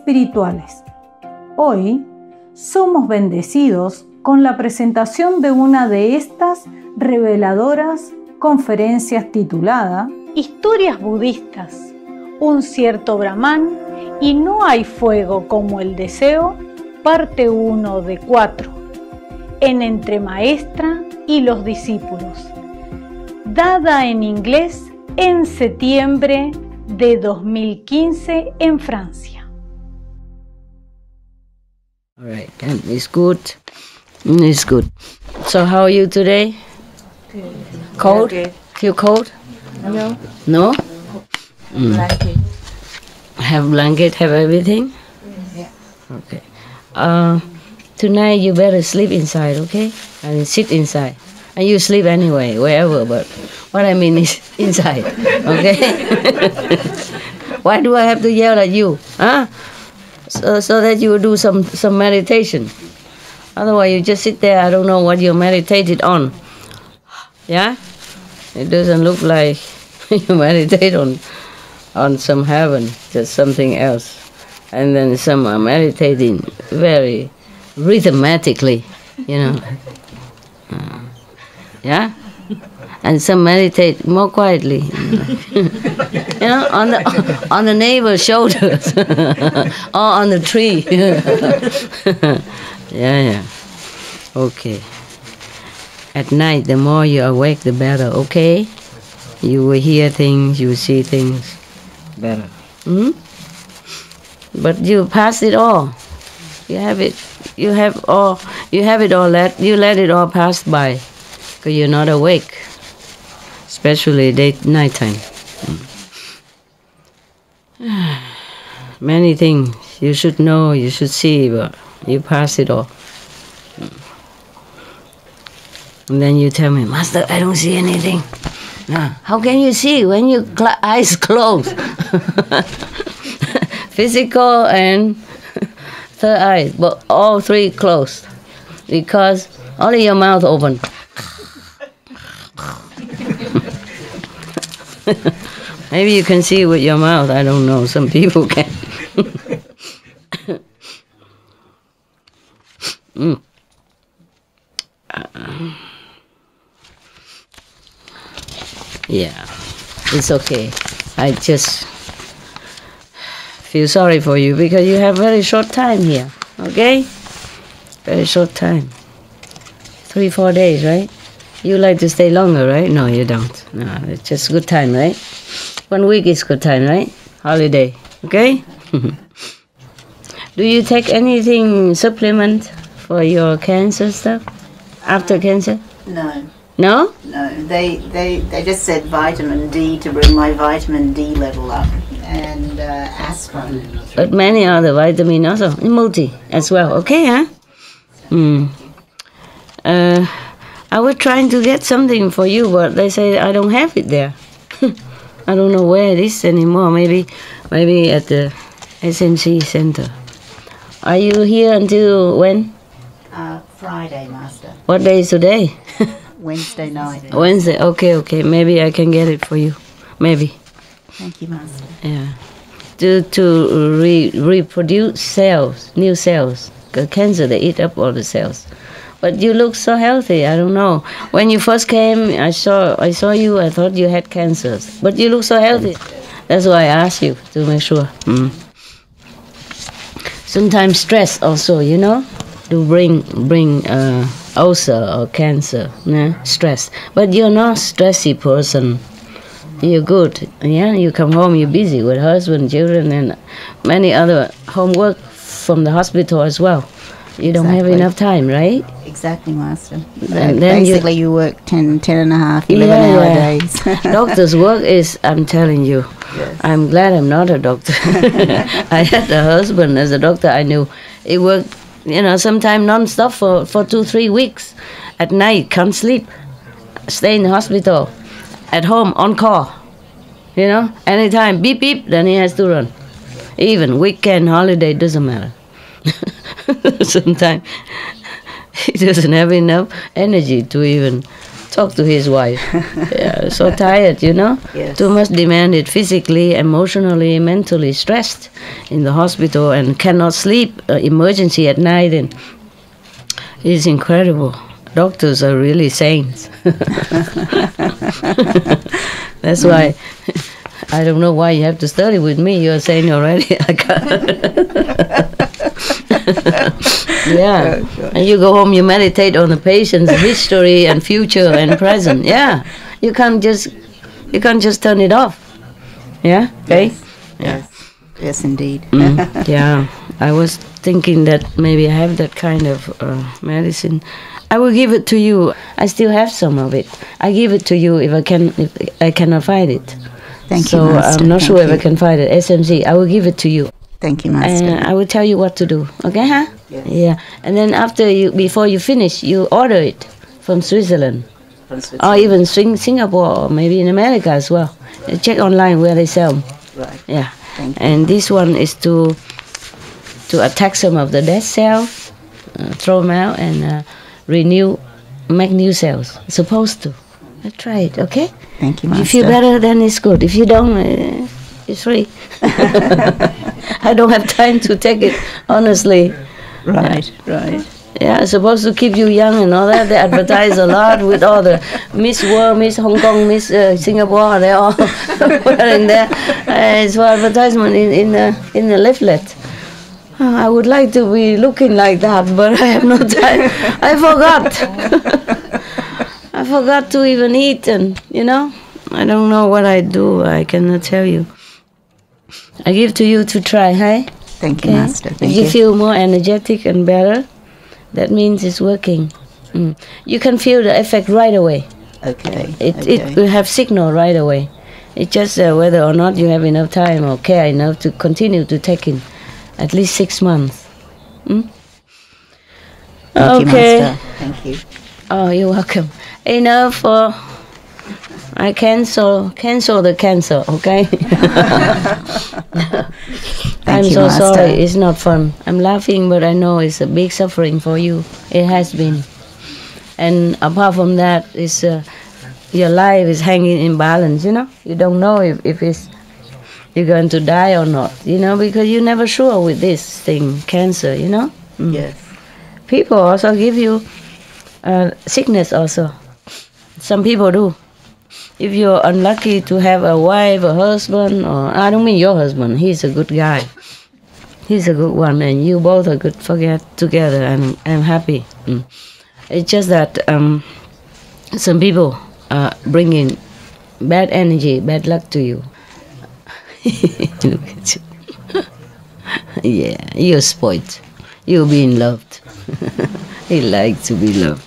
espirituales. Hoy somos bendecidos con la presentación de una de estas reveladoras conferencias titulada Historias budistas, un cierto brahman y no hay fuego como el deseo, parte 1 de 4, en Entre Maestra y los Discípulos, dada en inglés en septiembre de 2015 en Francia. All right, it's good. It's good. So how are you today? Good. Cold? Good. Feel cold? No. No? Blanket. Have blanket, have everything? Yeah. Okay. Tonight you better sleep inside, okay? And sit inside. And you sleep anyway, wherever, but what I mean is inside, okay? Why do I have to yell at you? Huh? So that you will do some meditation. Otherwise you just sit there, I don't know what you meditated on. Yeah? It doesn't look like you meditate on some heaven, just something else. And then some are meditating very rhythmatically, you know. Yeah? And some meditate more quietly. You know, on the neighbor's shoulders or on the tree. Yeah. Okay. At night, the more you awake, the better, okay? You will hear things, you will see things better. Hmm? But you pass it all. You have it. You have it all. You let it all pass by, because you're not awake, especially nighttime. Many things you should know, you should see, but you pass it all. And then you tell me, Master, I don't see anything. How can you see when your eyes closed? Physical and third eye, but all three closed, because only your mouth open. Maybe you can see with your mouth, I don't know, some people can. Yeah, it's okay. I just feel sorry for you because you have very short time here, okay? Very short time. 3-4 days, right? You like to stay longer, right? No, you don't. No, it's just good time, right? 1 week is good time, right? Holiday, okay? Do you take anything supplement for your cancer stuff? After cancer? No. No? No. They just said vitamin D to bring my vitamin D level up and aspirin. But many other vitamin also, multi as well, okay, huh? I was trying to get something for you, but they say I don't have it there. I don't know where it is anymore. Maybe at the SMC center. Are you here until when? Friday, Master. What day is today? Wednesday night. Wednesday. Okay. Maybe I can get it for you. Maybe. Thank you, Master. Yeah. To reproduce cells, new cells. Because cancer, they eat up all the cells. But you look so healthy. I don't know. When you first came, I saw you. I thought you had cancers. But you look so healthy. That's why I asked you to make sure. Sometimes stress also, you know, to bring ulcer or cancer. Stress. But you're not a stressy person. You're good. Yeah, you come home, you're busy with husband, children, and many other homework from the hospital as well. You don't have enough time, right? Exactly, Master. Then basically, you work 10 and a half, 11-hour days. Doctor's work is, I'm telling you, yes. I'm glad I'm not a doctor. I had a husband as a doctor. I knew he worked, sometimes non-stop for 2-3 weeks. At night, can't sleep. Stay in the hospital. At home, on call. Anytime, beep, beep, then he has to run. Even weekend, holiday, doesn't matter. Sometimes he doesn't have enough energy to even talk to his wife. Yeah, so tired, you know. Yes. Too much demanded, physically, emotionally, mentally stressed in the hospital and cannot sleep. Emergency at night, and it's incredible. Doctors are really saints. That's why I don't know why you have to study with me. You're saying already. I can't. Yeah, and you go home, you meditate on the patient's history and future and present. Yeah, you can't just turn it off. Yeah, okay. Yes. Yeah. Yes, indeed. Yeah, I was thinking that maybe I have that kind of medicine. I will give it to you. I still have some of it. I give it to you if I cannot find it. Thank you, So Master. I'm not Thank sure if you. I can find it. SMC, I will give it to you. Thank you, Master. And I will tell you what to do. Okay, huh? Yes. Yeah. And then before you finish, you order it from Switzerland. From Switzerland. Or even Singapore, or maybe in America as well. Check online where they sell them. Right. Yeah. Thank you. And this one is to attack some of the dead cells, throw them out, and make new cells. It's supposed to. Try it, okay? Thank you, If Master. you feel better, then it's good. If you don't, it's free. I don't have time to take it, honestly. Right, right. Yeah, it's supposed to keep you young and all that. They advertise a lot with all the Miss World, Miss Hong Kong, Miss Singapore. They're all wearing there. It's for advertisement in the leaflet. I would like to be looking like that, but I have no time. I forgot. I forgot to even eat, and I don't know what I do. I cannot tell you. I give to you to try, hey? Thank you, Master. Thank If you feel more energetic and better, that means it's working. You can feel the effect right away. Okay. It will have signal right away. It's just whether or not you have enough time or care enough to continue to take in at least 6 months. Thank Okay. you, Master. Thank you. Oh, you're welcome. Enough for... I cancel the cancer, okay? I'm you, so Master. sorry. It's not fun. I'm laughing, but I know it's a big suffering for you. It has been. And apart from that, it's your life is hanging in balance, You don't know if you're going to die or not, because you're never sure with this thing, cancer, Yes. People also give you sickness also. Some people do. If you're unlucky to have a wife, a husband, or I don't mean your husband, he's a good guy. He's a good one, and you both are good together, and I'm happy. It's just that some people are bringing bad energy, bad luck to you. Look at you. Yeah, you're spoiled. You're being loved. He likes to be loved.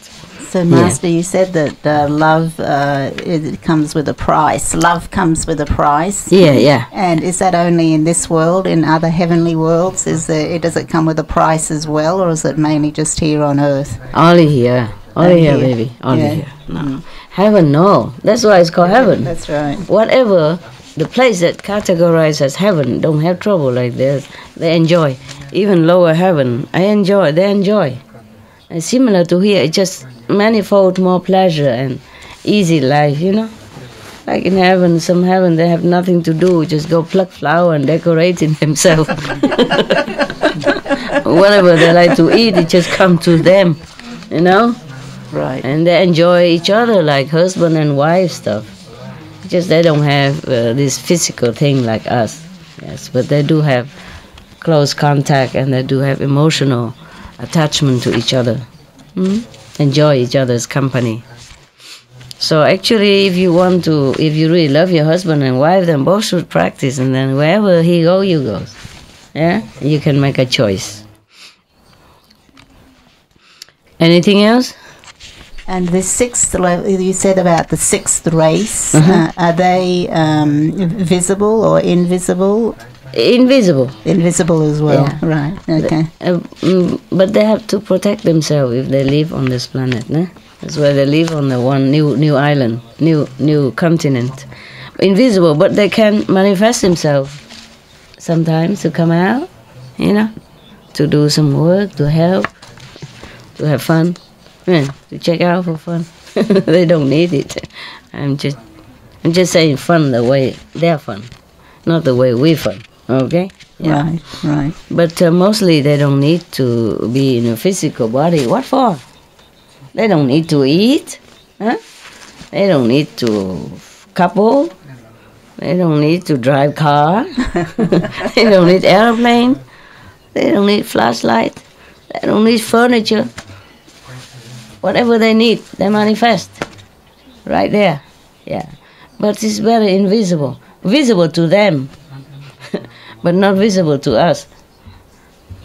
So, Master, you said that love it comes with a price. Love comes with a price. Yeah. And is that only in this world? In other heavenly worlds, does it come with a price as well, or is it mainly just here on Earth? Only here. Only here, here. baby. Only Yeah. here. No. Heaven, no. That's why it's called heaven. That's right. Whatever, the place that categorized as heaven don't have trouble like this. They enjoy. Even lower heaven, they enjoy. And similar to here, it's just manifold more pleasure and easy life, Like in heaven, some heaven, they have nothing to do, just go pluck flower and decorate it themselves. Whatever they like to eat, it just comes to them, Right. And they enjoy each other like husband and wife stuff. Just they don't have this physical thing like us. Yes, but they do have close contact, and they do have emotional attachment to each other. Enjoy each other's company. So actually, if you really love your husband and wife, then both should practice, and then wherever he goes, you go. Yeah, you can make a choice. Anything else? And the sixth level, you said about the sixth race. Are they visible or invisible? Invisible. Invisible as well. Yeah. Right. Okay. But they have to protect themselves if they live on this planet. Ne? That's why they live on the one new island, new continent. Invisible, but they can manifest themselves sometimes to come out, to do some work, to help, to have fun, to check out for fun. They don't need it. I'm just saying fun the way they're fun, not the way we fun. Okay? Yeah. Right. But mostly they don't need to be in a physical body. What for? They don't need to eat. Huh? They don't need to couple. They don't need to drive car. They don't need airplane. They don't need flashlight. They don't need furniture. Whatever they need, they manifest. Right there. Yeah. But it's very invisible. Visible to them, but not visible to us.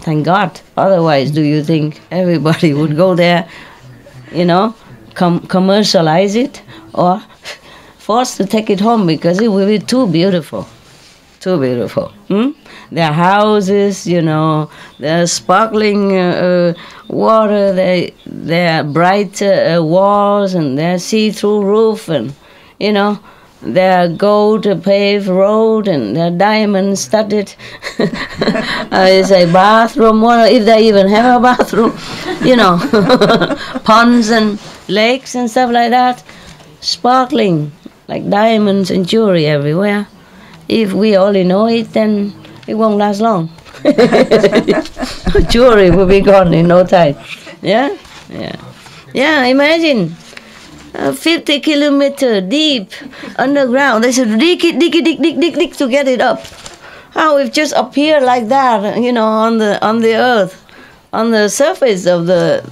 Thank God. Otherwise, do you think everybody would go there, commercialize it, or forced to take it home because it will be too beautiful? Too beautiful. Their houses, their sparkling water, their bright walls, and their see-through roof, and, their gold paved road, and their diamond studded is a bathroom, if they even have a bathroom, ponds and lakes and stuff like that, sparkling like diamonds and jewelry everywhere. If we only know it, then it won't last long. Jewelry will be gone in no time. Yeah? Yeah, imagine 50 kilometer deep underground. They should dig to get it up. How it just appear like that, on the earth, on the surface of the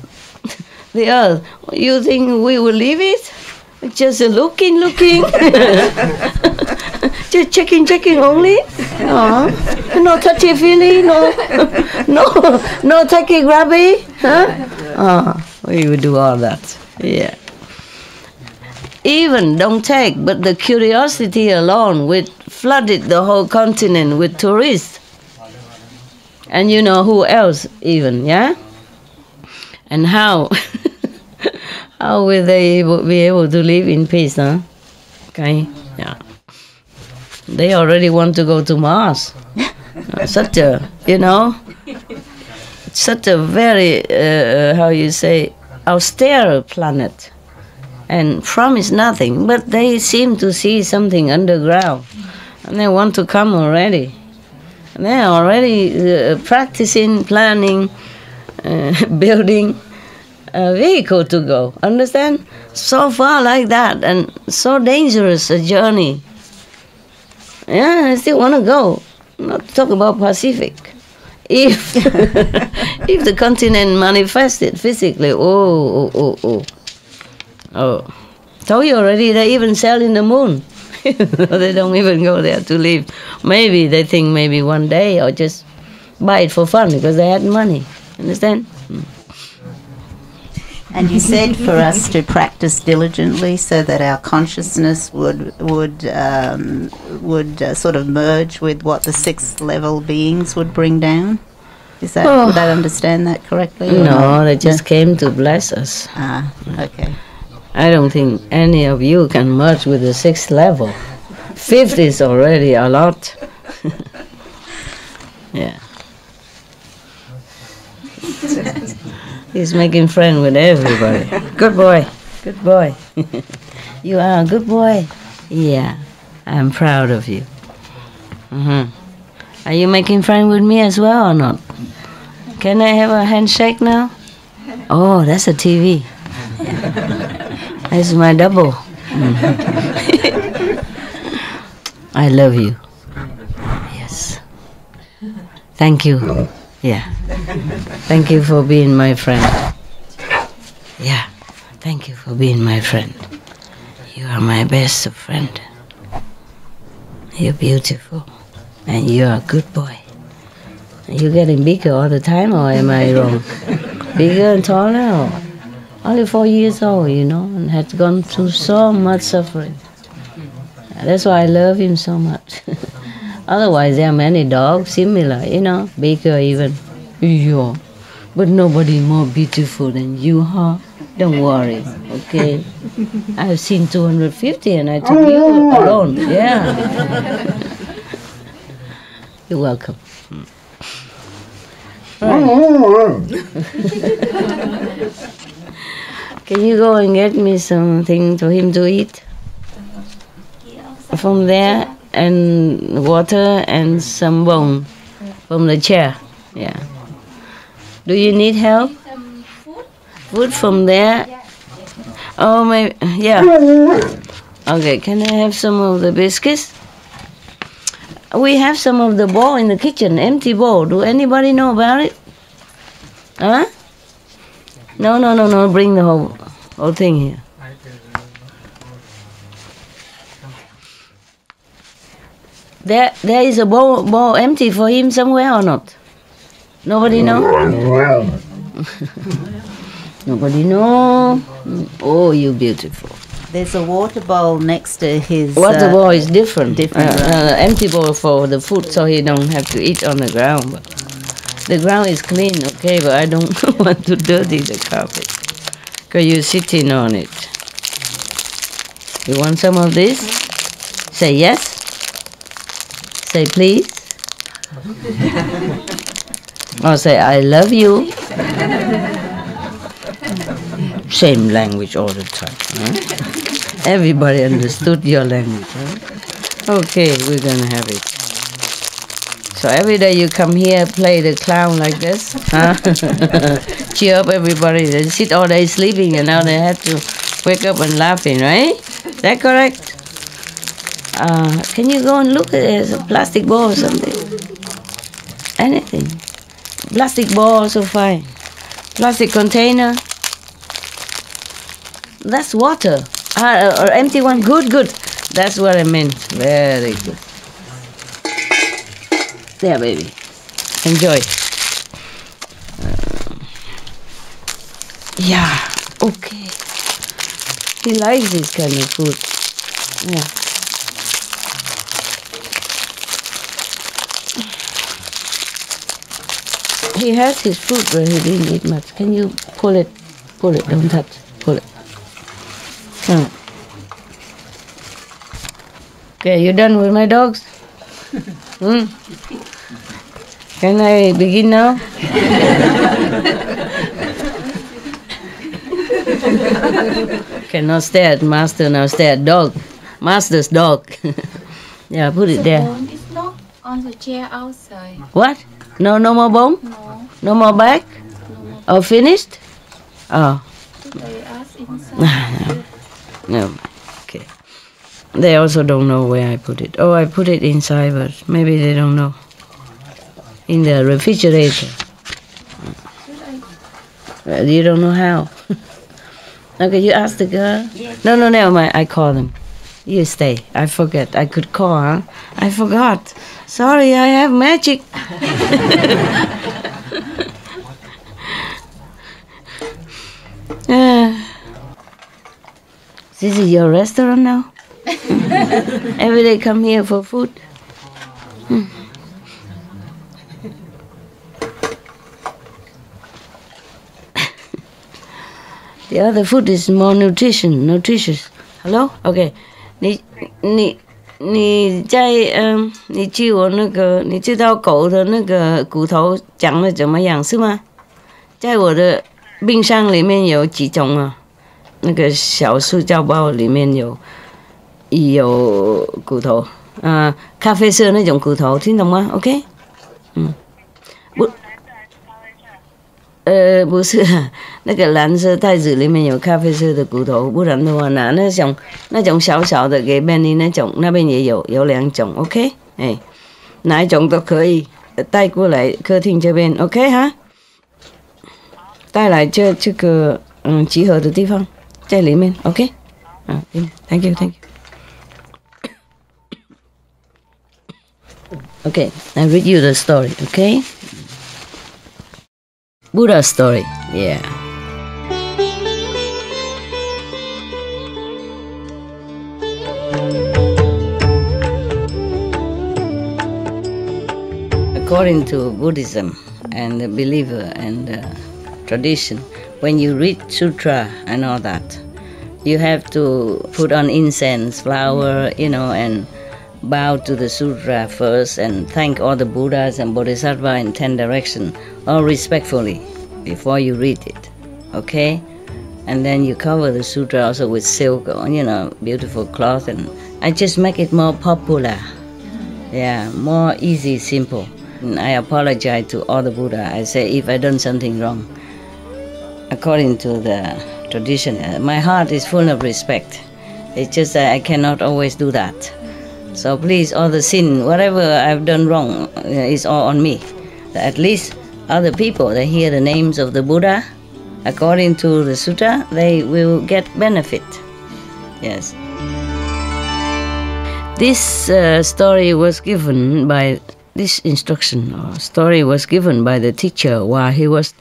earth. You think we will leave it? Just looking. Just checking only. No touchy-feely, no tacky-grabby. Huh? We would do all that. Yeah. Even don't take, but the curiosity alone would flooded the whole continent with tourists. And who else even, yeah? And how? How will they be able to live in peace, huh? Okay, yeah. They already want to go to Mars. Such a very, austere planet. And promise nothing, but they seem to see something underground. And they want to come already. And they're already practicing, planning, building a vehicle to go. Understand? So far like that, and so dangerous a journey. Yeah, I still want to go. Not talk about Pacific. If if the continent manifested physically, told you already, they even sell in the moon. They don't even go there to live. Maybe they think maybe one day, or just buy it for fun because they had money. Understand? And you said for us to practice diligently so that our consciousness would sort of merge with what the sixth level beings would bring down. Is that would I understand that correctly? No, they just came to bless us. Okay. I don't think any of you can merge with the sixth level. Fifth is already a lot. Yeah. He's making friends with everybody. Good boy. Good boy. You are a good boy. Yeah. I'm proud of you. Are you making friends with me as well or not? Can I have a handshake now? Oh, that's a TV. That's my double. I love you. Yes. Thank you. Yeah. Thank you for being my friend. Yeah. Thank you for being my friend. You are my best friend. You're beautiful. And you're a good boy. Are you getting bigger all the time, or am I wrong? Bigger and taller? Only 4 years old, and had gone through so much suffering. That's why I love him so much. Otherwise, there are many dogs similar, bigger even. Yeah. But nobody more beautiful than you, huh? Don't worry, okay? I've seen 250 and I took you alone. Yeah. You're welcome. Right. Can you go and get me something for him to eat? From there, and water and some bone from the chair. Yeah. Do you need help? Food from there? Oh, maybe, yeah. Okay, can I have some of the biscuits? We have some of the bowl in the kitchen, empty bowl. Do anybody know about it? Huh? No, bring the whole thing here. There is a bowl empty for him somewhere or not? Nobody know? Nobody know? Oh, you beautiful. There's a water bowl next to his... Water bowl is different. Different. Empty bowl for the food so he don't have to eat on the ground. But the ground is clean, okay, but I don't want to dirty the carpet because you're sitting on it. You want some of this? Say yes. Say please. Or say I love you. Same language all the time. Huh? Everybody understood your language. Huh? Okay, we're gonna have it. So every day you come here, play the clown like this, huh? Cheer up everybody. They sit all day sleeping and now they have to wake up and laughing, right? Is that correct? Can you go and look at a plastic ball or something? Anything. Plastic ball also fine. Plastic container. That's water. Or empty one. Good. That's what I meant. Very good. There, baby. Enjoy. Yeah. Okay. He likes this kind of food. Yeah. He has his food, but he didn't eat much. Can you pull it? Pull it. Don't touch. Pull it. Come on. Okay, you done with my dogs? Can I begin now? Cannot stare at master, now stare at dog. Master's dog. Yeah, put it there. Bone is not on the chair outside. What? No more bone? No. No more bag? No more. Oh, finished? Oh. They ask inside. No. Okay. They also don't know where I put it. Oh, I put it inside, but maybe they don't know. In the refrigerator. You don't know how. Okay, you ask the girl? Yes. No, never mind. I call them. You stay. I forget. I could call, huh? I forgot. Sorry, I have magic. This is your restaurant now? Every day come here for food? The other food is more nutritious. Hello? Okay. 你据我那个，你知道狗的那个骨头长得怎么样是吗？在我的冰箱里面有几种啊？那个小塑胶包里面有骨头，咖啡色那种骨头，听懂吗 ？OK？ 不是，那个蓝色袋子里面有咖啡色的骨头，不然的话拿那种小小的给 Benny 那种，那边也有2种 ，OK？ 哎，哪一种都可以带过来客厅这边 ，OK 哈？带来这个集合的地方在里面 ，OK？ Thank you. Okay, I read you the story, okay? Buddha story, yeah. According to Buddhism and the believer and the tradition, when you read sutra and all that, you have to put on incense, flower, and bow to the sutra first and thank all the Buddhas and Bodhisattvas in 10 directions, all respectfully, before you read it, okay? and then you cover the sutra also with silk or, beautiful cloth, and I just make it more popular. Yeah, more easy, simple. And I apologize to all the Buddha. I say if I done something wrong, according to the tradition, my heart is full of respect. It's just that I cannot always do that. So please, all the sin, whatever I've done wrong, is all on me. At least other people, they hear the names of the Buddha, according to the sutta, they will get benefit. Yes. This story was given by, this instruction or story was given by the teacher while he was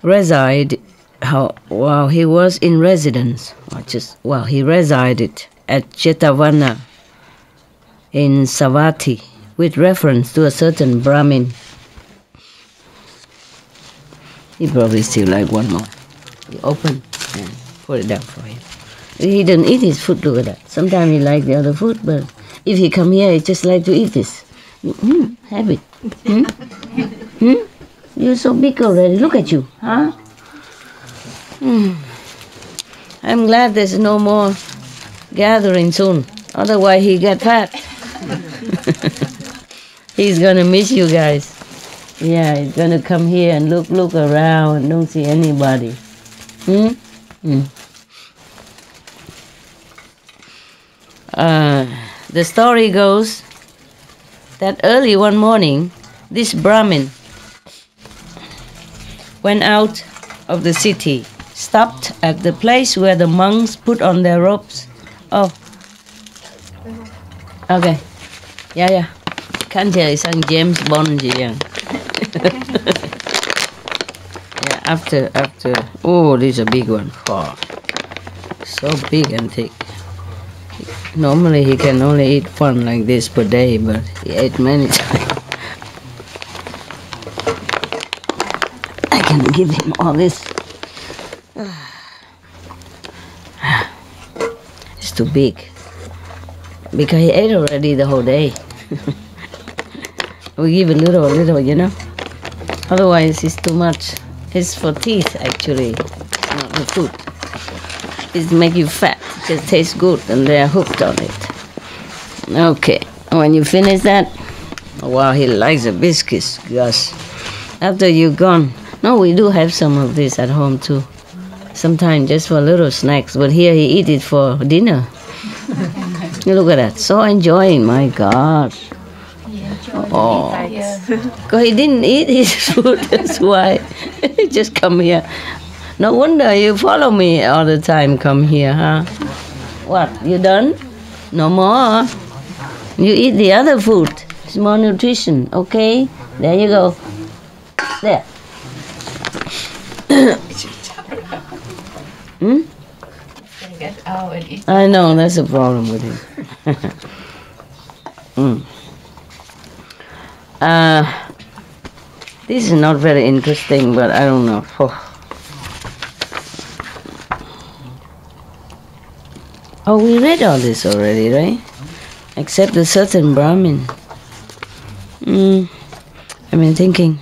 while he was in residence, or just while he resided at Jetavana in Savatthi, with reference to a certain Brahmin. He probably still like one more. He open and put it down for him. He don't eat his food, look at that. Sometimes he like the other food, but if he come here, he just like to eat this. Have it. You're so big already, look at you, huh? I'm glad there's no more gathering soon, otherwise he get fat. He's gonna miss you guys. Yeah, he's gonna come here and look around and don't see anybody. The story goes that early one morning, this Brahmin went out of the city, stopped at the place where the monks put on their robes. Oh, okay. Yeah. Kan chơi sang James Bond gì vậy? Yeah, after. Oh, this is a big one. Oh, so big and thick. Normally he can only eat one like this per day, but he ate many times. I can give him all this. It's too big. Because he ate already the whole day. We give a little, Otherwise it's too much. It's for teeth actually, not the food. It make you fat. It just tastes good and they are hooked on it. Okay, when you finish that, wow, he likes the biscuits, gosh. After you're gone, no, we do have some of this at home too. Sometimes just for little snacks, but here he eat it for dinner. You look at that, so enjoying, my God. Oh, because he didn't eat his food, that's why. He just come here. No wonder you follow me all the time, come here, huh? What, you done? No more? You eat the other food. It's more nutrition, okay? There you go. There. Get out and eat. I know, that's a problem with him. This is not very interesting, but I don't know. Oh, we read all this already, right? Except a certain Brahmin. I've been thinking.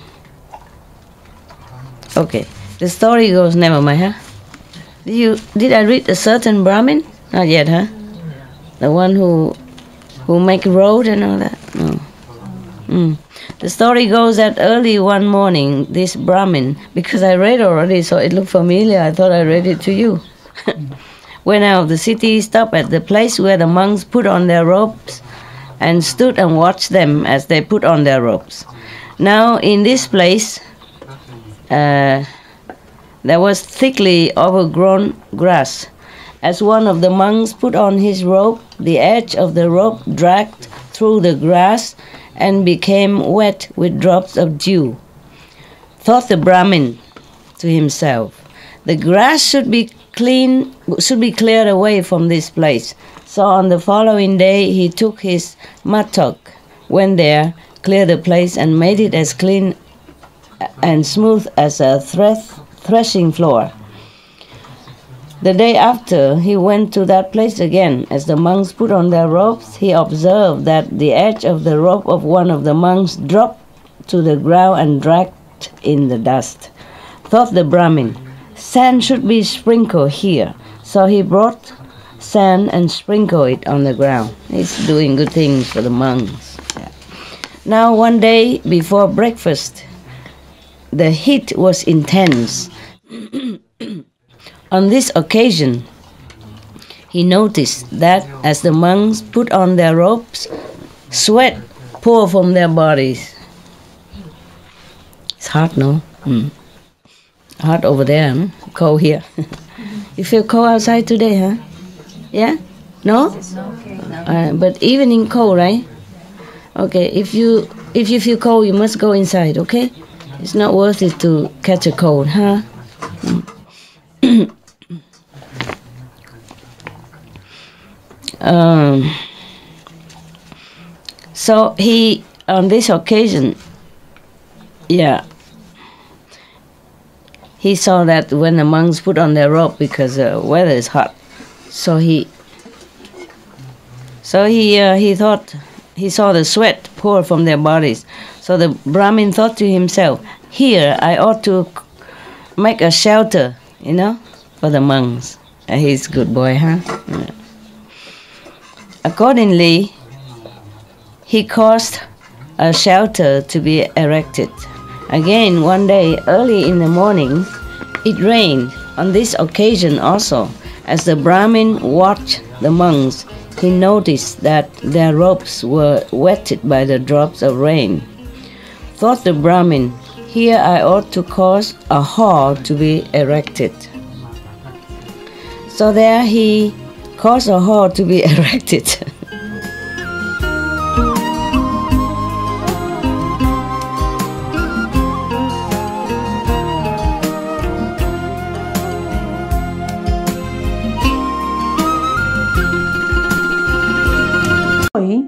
Okay, the story goes, never mind, huh? Did I read a certain Brahmin? Not yet, huh? The one who make road and all that? No. The story goes that early one morning, this Brahmin, because I read already, so it looked familiar, I thought I read it to you. Went out of the city, stopped at the place where the monks put on their robes, and stood and watched them as they put on their robes. Now, in this place, there was thickly overgrown grass. As one of the monks put on his robe, the edge of the robe dragged through the grass and became wet with drops of dew. Thought the Brahmin to himself, the grass should be cleared away from this place. So on the following day he took his mattock, went there, cleared the place and made it as clean and smooth as a threshing floor. The day after, he went to that place again. As the monks put on their robes, he observed that the edge of the robe of one of the monks dropped to the ground and dragged in the dust. Thought the Brahmin, sand should be sprinkled here. So he brought sand and sprinkled it on the ground. He's doing good things for the monks. Yeah. Now one day before breakfast, the heat was intense. On this occasion, he noticed that as the monks put on their robes, sweat poured from their bodies. It's hot, no? Hot over there, huh? Cold here. You feel cold outside today, huh? Yeah? No? But evening cold, right? Okay, if you feel cold, you must go inside, okay? It's not worth it to catch a cold, huh? So he, on this occasion, he saw that when the monks put on their robe because the weather is hot, so he thought he saw the sweat pour from their bodies. So the Brahmin thought to himself, "Here I ought to make a shelter, for the monks." He's a good boy, huh? Yeah. Accordingly, he caused a shelter to be erected. Again, one day, early in the morning, it rained. On this occasion also, as the Brahmin watched the monks, he noticed that their robes were wetted by the drops of rain. Thought the Brahmin, "Here I ought to cause a hall to be erected." So there he caused a hall to be erected. Hoy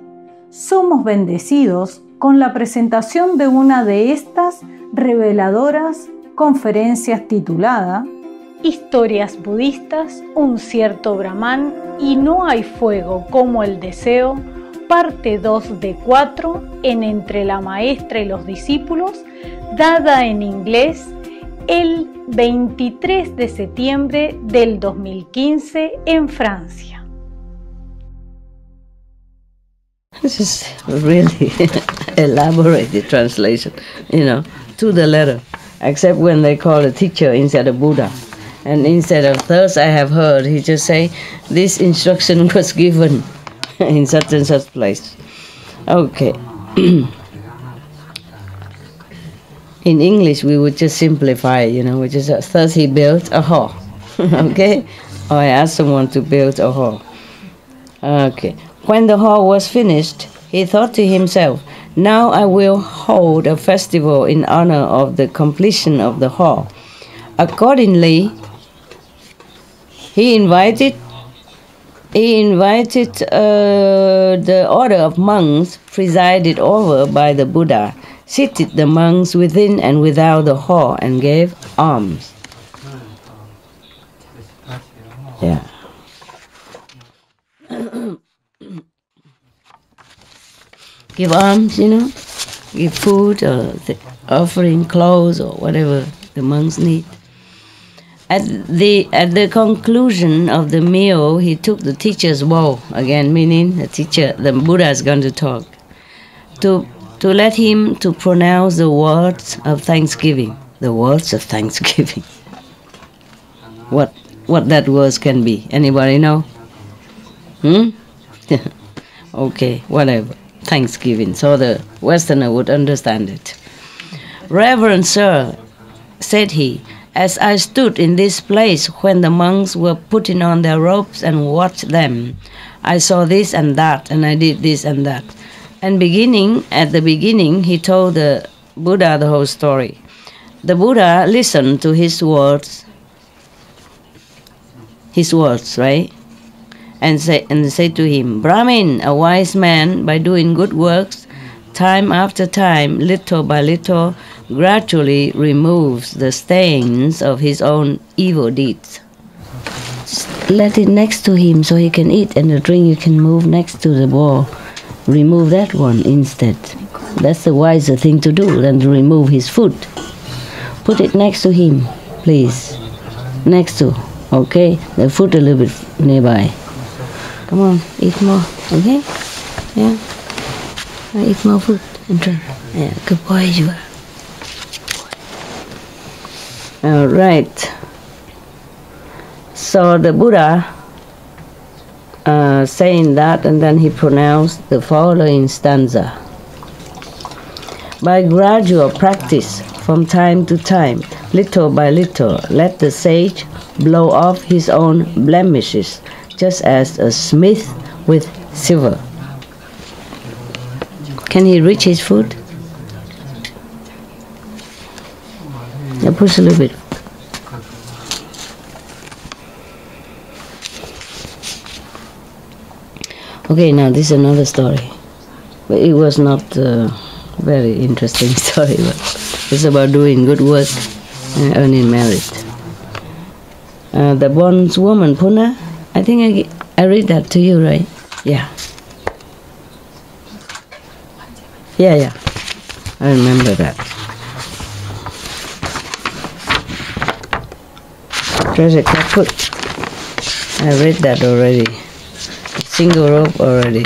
somos bendecidos con la presentación de una de estas reveladoras conferencias titulada Historias budistas, un cierto brahman y no hay fuego como el deseo, parte 2 de 4 en Entre la maestra y los discípulos, dada en inglés el 23 de septiembre del 2015 en Francia. This is really elaborated translation, to the letter, except when they call a teacher instead of Buddha. And instead of thus I have heard, he just say, this instruction was given in such and such place. Okay. In English, we would just simplify, we just thus he built a hall. Okay? Or I asked someone to build a hall. Okay. When the hall was finished, he thought to himself, now I will hold a festival in honor of the completion of the hall. Accordingly, he invited the order of monks presided over by the Buddha, seated the monks within and without the hall, and gave alms. Yeah. Give alms, give food or offering clothes or whatever the monks need. At the conclusion of the meal, he took the teacher's bowl, again meaning the Buddha is going to talk, to let him to pronounce the words of thanksgiving. The words of thanksgiving. What that words can be? Anybody know? Okay, whatever. Thanksgiving. So the Westerner would understand it. Reverend Sir, said he, as I stood in this place when the monks were putting on their robes and watched them, I saw this and that, and I did this and that. And at the beginning, he told the Buddha the whole story. The Buddha listened to his words, right? And said to him, Brahmin, a wise man, by doing good works, time after time, little by little, gradually removes the stains of his own evil deeds. Just let it next to him so he can eat, and the drink you can move next to the bowl. Remove that one instead. That's the wiser thing to do than to remove his food. Put it next to him, please. next to, okay? The food a little bit nearby. Come on, eat more, okay? Yeah. Eat more food and drink. Yeah, good boy you are. All right. So the Buddha saying that, and then he pronounced the following stanza. By gradual practice, from time to time, little by little, let the sage blow off his own blemishes, just as a smith with silver. Can he reach his food? Yeah, push a little bit. Okay, now this is another story. But it was not a very interesting story, but it's about doing good work and earning merit. The bondswoman Puna, I think I read that to you, right? Yeah. Yeah. I remember that. Treasure kaput. I read that already. Single rope already.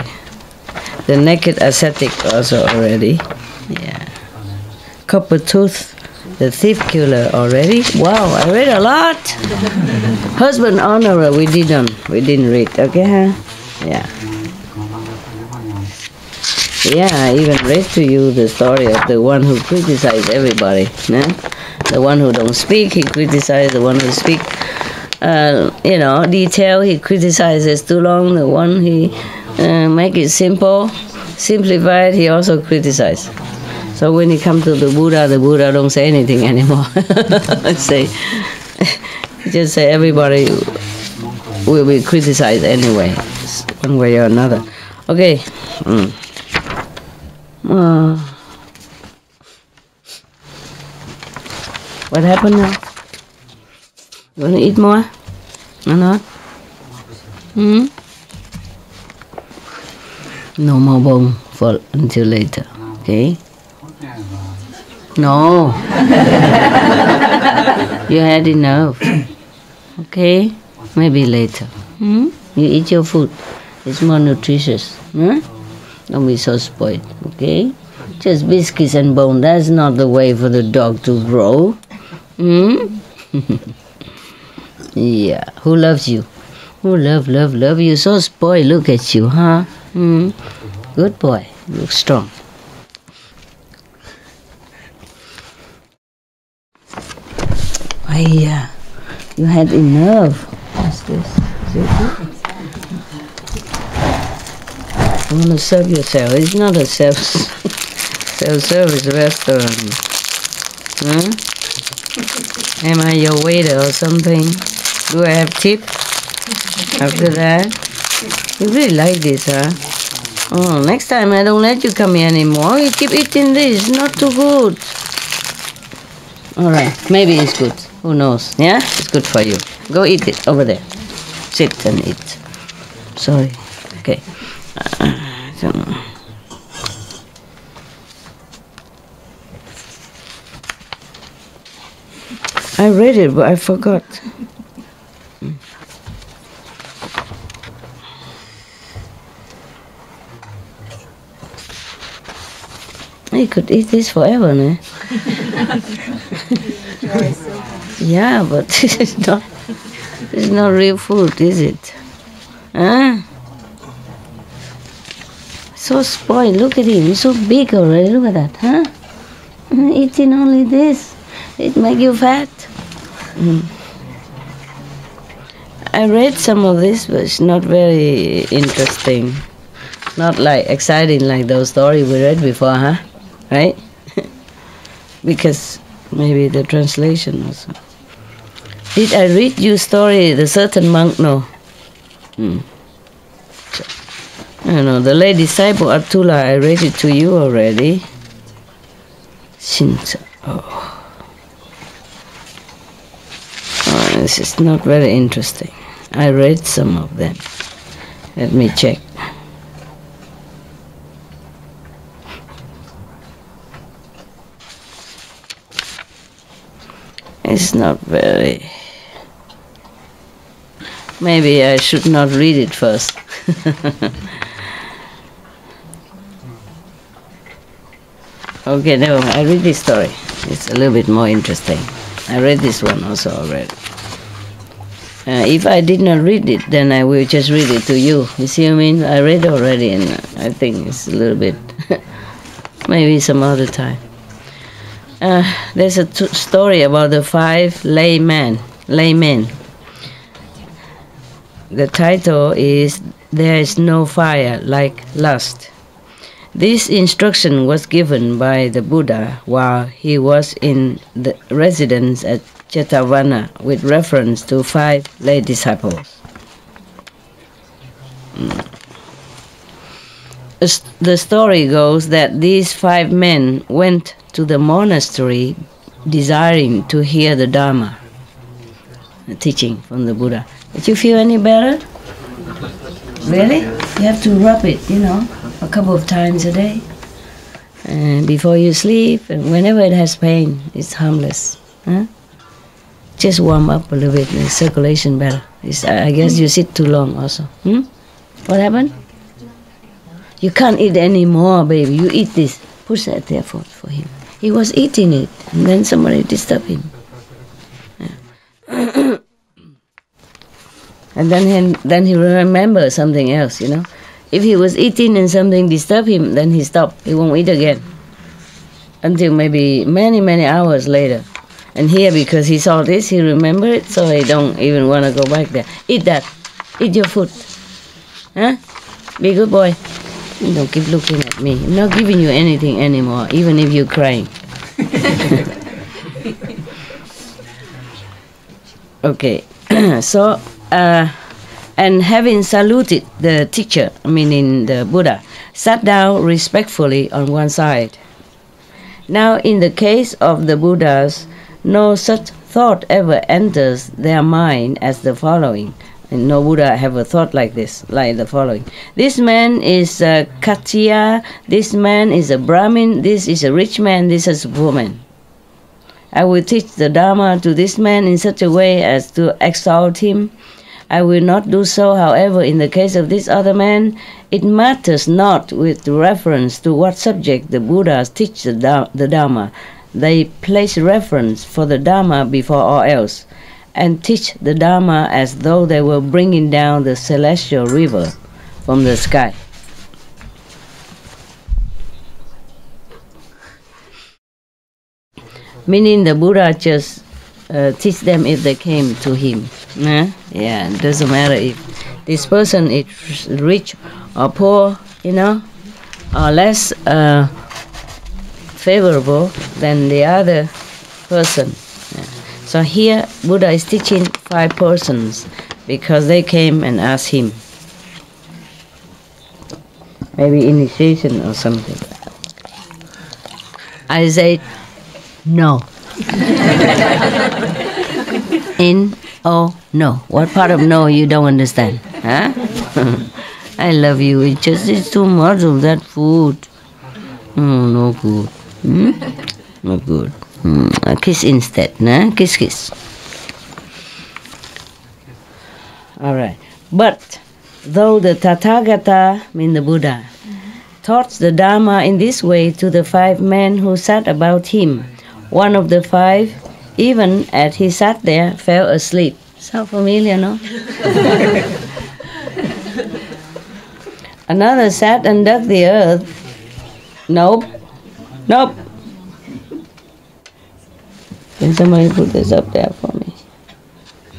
The naked ascetic also already. Yeah. Copper tooth. The thief killer already. Wow, I read a lot. Husband honorer we didn't read. Okay, huh? Yeah. Yeah, I even read to you the story of the one who criticized everybody. Nah? The one who don't speak, he criticizes. The one who speak, detail, he criticizes too long. The one he make it simple, simplified, he also criticizes. So when he come to the Buddha don't say anything anymore. Just say everybody will be criticized anyway, one way or another. Okay. What happened now? You want to eat more or not? No more bone for until later, okay? No. You had enough, okay? Maybe later. You eat your food. It's more nutritious. Don't be so spoiled, okay? Just biscuits and bone, that's not the way for the dog to grow. Yeah, who loves you? Who love you? So spoiled, look at you, huh? Good boy, you look strong. Yeah, you had enough. What's this? Is it good? You want to serve yourself. It's not a self-service restaurant. Am I your waiter or something? Do I have tip after that? You really like this, huh? Oh, next time I don't let you come here anymore. You keep eating this. Not too good. All right, maybe it's good. Who knows? Yeah, it's good for you. Go eat it over there. Sit and eat. Sorry. Okay. I read it, but I forgot. You could eat this forever, no? Yeah, but this is not real food, is it? Huh? So spoiled. Look at him. He's so big already. Look at that, huh? Eating only this. It make you fat. I read some of this, but it's not very interesting. Not like exciting like those stories we read before, huh? Right? Because maybe the translation also. Did I read you story, the certain monk? No. I don't know, the lay disciple Atula, I read it to you already. Shinsa. This is not very interesting. I read some of them. Let me check. It's not very Maybe I should not read it first. Okay, never mind. I read this story. It's a little bit more interesting. I read this one also already. If I did not read it, then I will just read it to you. You see what I mean? I read it already, and I think it's a little bit, maybe some other time. There's a story about the 5 laymen. The title is There is No Fire Like Lust. This instruction was given by the Buddha while he was in the residence at Jetavana with reference to 5 lay disciples. The story goes that these 5 men went to the monastery desiring to hear the Dharma, the teaching from the Buddha. Did you feel any better? Really? You have to rub it, a couple of times a day. And before you sleep, and whenever it has pain, it's harmless. Huh? Just warm up a little bit, the circulation better. I guess you sit too long also. What happened? You can't eat anymore, baby. You eat this. Push that there for him. He was eating it, and then somebody disturbed him. Yeah. And then he remembers something else, If he was eating and something disturbed him, then he stopped. He won't eat again. Until maybe many, many hours later. And here, because he saw this, he remembered it, so he don't even want to go back there. Eat that. Eat your food. Huh? Be a good boy. Don't keep looking at me. I'm not giving you anything anymore, even if you're crying. Okay. So, and having saluted the teacher, meaning the Buddha, sat down respectfully on one side. Now, in the case of the Buddhas, no such thought ever enters their mind as the following. And no Buddha have a thought like this, like the following. This man is a Khattiya, this man is a Brahmin, this is a rich man, this is a poor man. I will teach the Dharma to this man in such a way as to exalt him. I will not do so, however, in the case of this other man. It matters not with reference to what subject the Buddhas teach the Dharma. They place reference for the Dharma before all else, and teach the Dharma as though they were bringing down the celestial river from the sky. Meaning the Buddha just teach them if they came to him. Yeah, it doesn't matter if this person is rich or poor, or less favorable than the other person. Yeah. So here Buddha is teaching 5 persons because they came and asked him. Maybe initiation or something. I said no. In or no? What part of no you don't understand? Huh? I love you. It's too much of that food. No good. No good. A kiss instead. Nah? Kiss. All right. But though the Tathagata, mean the Buddha, taught the Dharma in this way to the 5 men who sat about him, one of the 5, even as he sat there, fell asleep. Sound familiar, no? Another sat and dug the earth. Nope. Can somebody put this up there for me?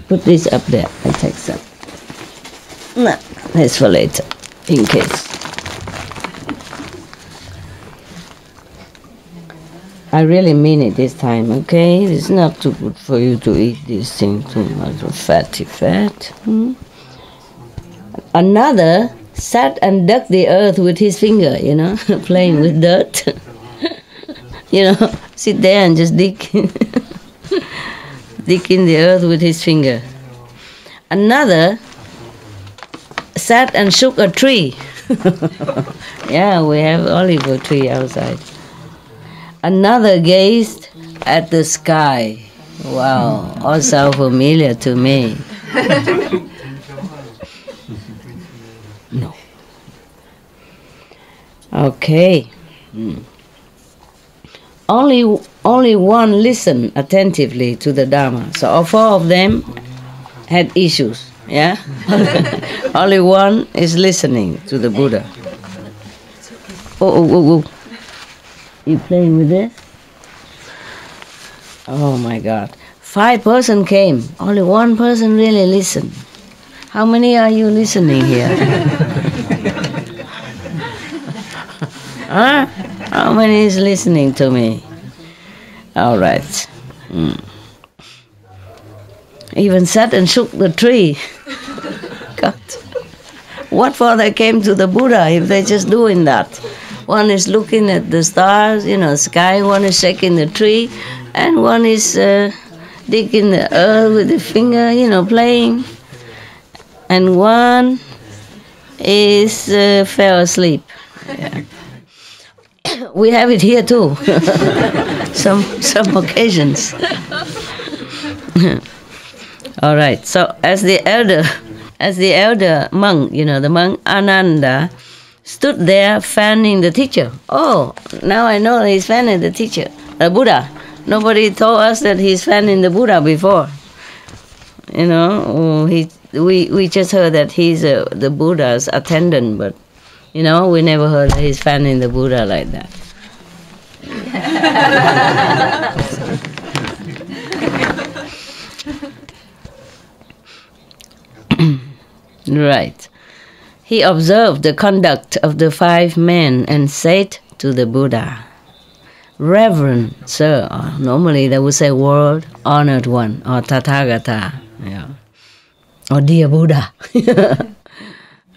Put this up there. I take some. No, that's for later, in case. I really mean it this time, okay? It's not too good for you to eat this thing too much of fatty fat. Another sat and dug the earth with his finger, playing with dirt. Sit there and just dig. Dig in the earth with his finger. Another sat and shook a tree. Yeah, we have olive tree outside. Another gazed at the sky. Wow, all sound familiar to me. Okay. Only one listened attentively to the Dharma. So all four of them had issues. Yeah? Only one is listening to the Buddha. Oh. You playing with this? Oh my God. 5 persons came. Only one person really listened. How many are you listening here? Huh? How many is listening to me? All right. Even sat and shook the tree. God. What for they came to the Buddha if they're just doing that? One is looking at the stars, sky, one is shaking the tree, and one is digging the earth with the finger, playing. And one is fell asleep. Yeah. We have it here too. some occasions. All right. So as the elder monk, the monk Ananda, stood there fanning the teacher. Oh, now I know he's fanning the teacher, the Buddha. Nobody told us that he's fanning the Buddha before. We just heard that he's the Buddha's attendant, but we never heard that he's fanning the Buddha like that. Right. He observed the conduct of the 5 men and said to the Buddha, Reverend Sir, normally they would say world honored one, or Tathagata, or dear Buddha.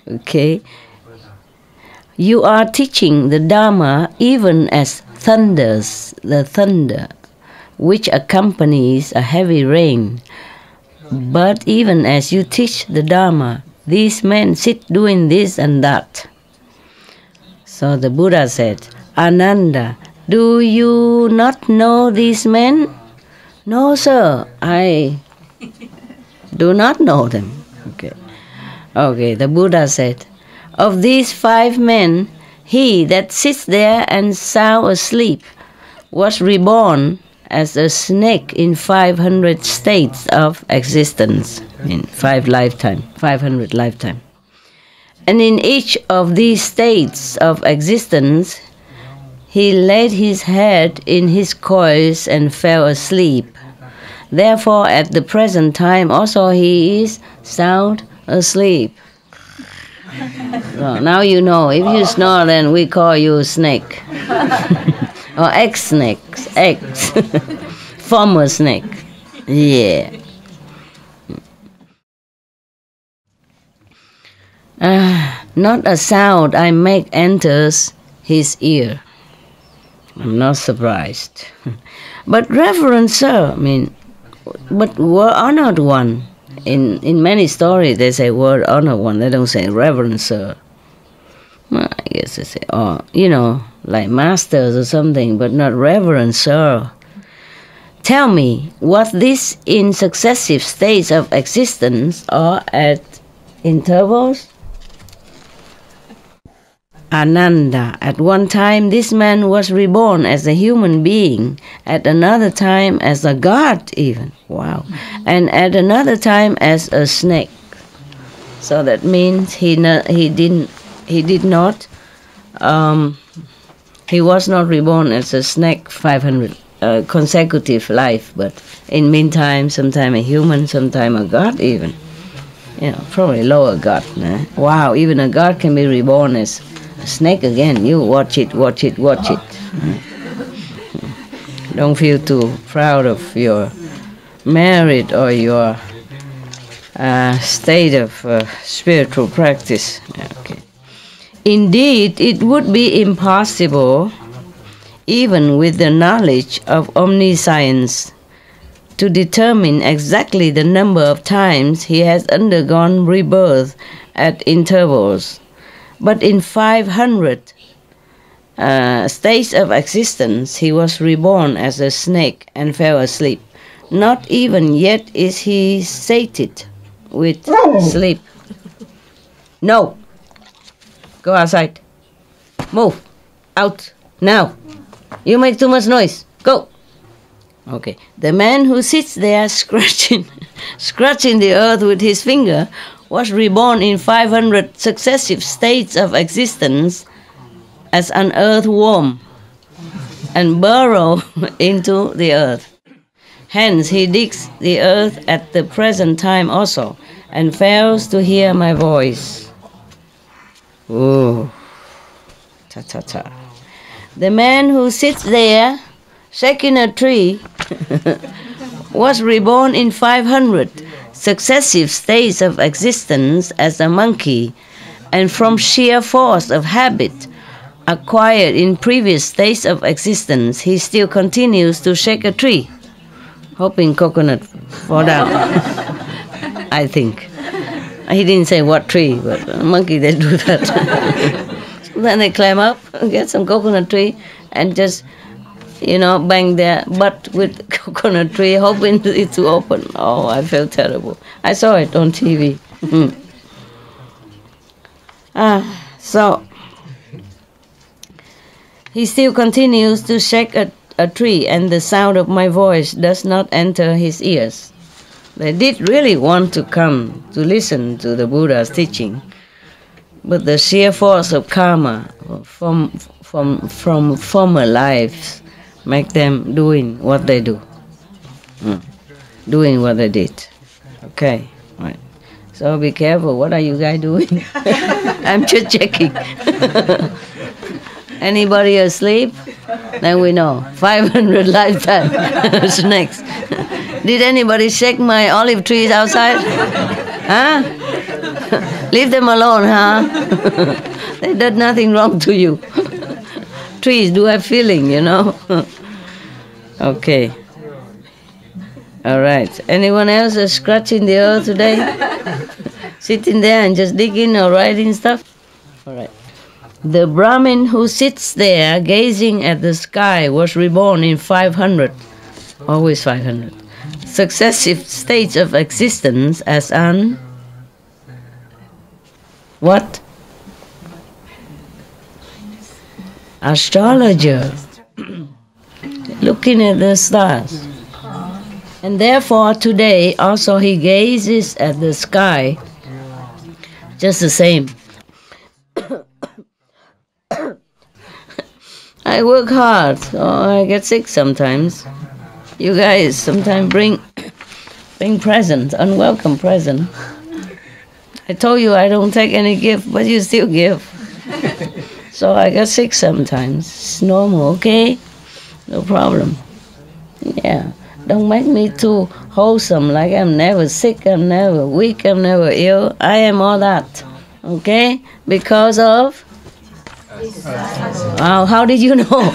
Okay. You are teaching the Dharma even as thunders, the thunder, which accompanies a heavy rain. But even as you teach the Dharma, these men sit doing this and that. So the Buddha said, Ananda, do you not know these men? No, sir, I do not know them. Okay, the Buddha said, of these 5 men, he that sits there and sound asleep was reborn as a snake in 500 states of existence, in 500 lifetime. And in each of these states of existence, he laid his head in his coils and fell asleep. Therefore, at the present time also he is sound asleep. So now you know, if you snore, then we call you a snake. Or ex-snake, former snake. Yeah. Not a sound I make enters his ear. I'm not surprised. But Reverend Sir, but were honored one. In many stories they say word honored one. They don't say Reverend Sir. Well, I guess they say, like masters or something, but not Reverend Sir. Tell me, was this in successive states of existence or at intervals? Ananda, at one time this man was reborn as a human being, at another time as a god even, wow, and at another time as a snake. So that means he was not reborn as a snake 500 consecutive life, but in meantime, sometime a human, sometime a god even. Probably lower god. Wow, even a god can be reborn as a snake again. You watch it. Don't feel too proud of your merit or your state of spiritual practice. Okay. Indeed, it would be impossible, even with the knowledge of omniscience, to determine exactly the number of times he has undergone rebirth at intervals. But in 500 states of existence, he was reborn as a snake and fell asleep. Not even yet is he sated with sleep. No. Go outside. Move. Out. Now. You make too much noise. Go. Okay. The man who sits there scratching the earth with his finger was reborn in 500 successive states of existence as an earthworm and burrow into the earth. Hence he digs the earth at the present time also and fails to hear my voice. Ooh. Ta-ta-ta. The man who sits there shaking a tree was reborn in 500 successive states of existence as a monkey, and from sheer force of habit acquired in previous states of existence, he still continues to shake a tree, hoping coconut fall down. I think. He didn't say what tree, but a monkey, they do that. Then they climb up, get some coconut tree, and just, bang their butt with coconut tree, hoping it to open. Oh, I felt terrible. I saw it on TV. So he still continues to shake a tree, and the sound of my voice does not enter his ears. They did really want to come to listen to the Buddha's teaching, but the sheer force of karma from former lives make them doing what they do, doing what they did. Okay, right. So be careful. What are you guys doing? I'm just checking. Anybody asleep? Then we know. 500 lifetimes. Next. Did anybody shake my olive trees outside? Huh? Leave them alone, huh? They did nothing wrong to you. Trees do have feeling, Okay. All right. Anyone else is scratching the earth today? Sitting there and just digging or writing stuff? All right. The Brahmin who sits there gazing at the sky was reborn in 500, always 500, successive states of existence as an what? Astrologer, looking at the stars. And therefore today also he gazes at the sky just the same. I work hard, so I get sick sometimes. You guys sometimes bring presents, unwelcome present. I told you I don't take any gift, but you still give. So I get sick sometimes. It's normal, okay? No problem. Yeah. Don't make me too wholesome, like I'm never sick, I'm never weak, I'm never ill. I am all that, okay? Because of? Oh, how did you know?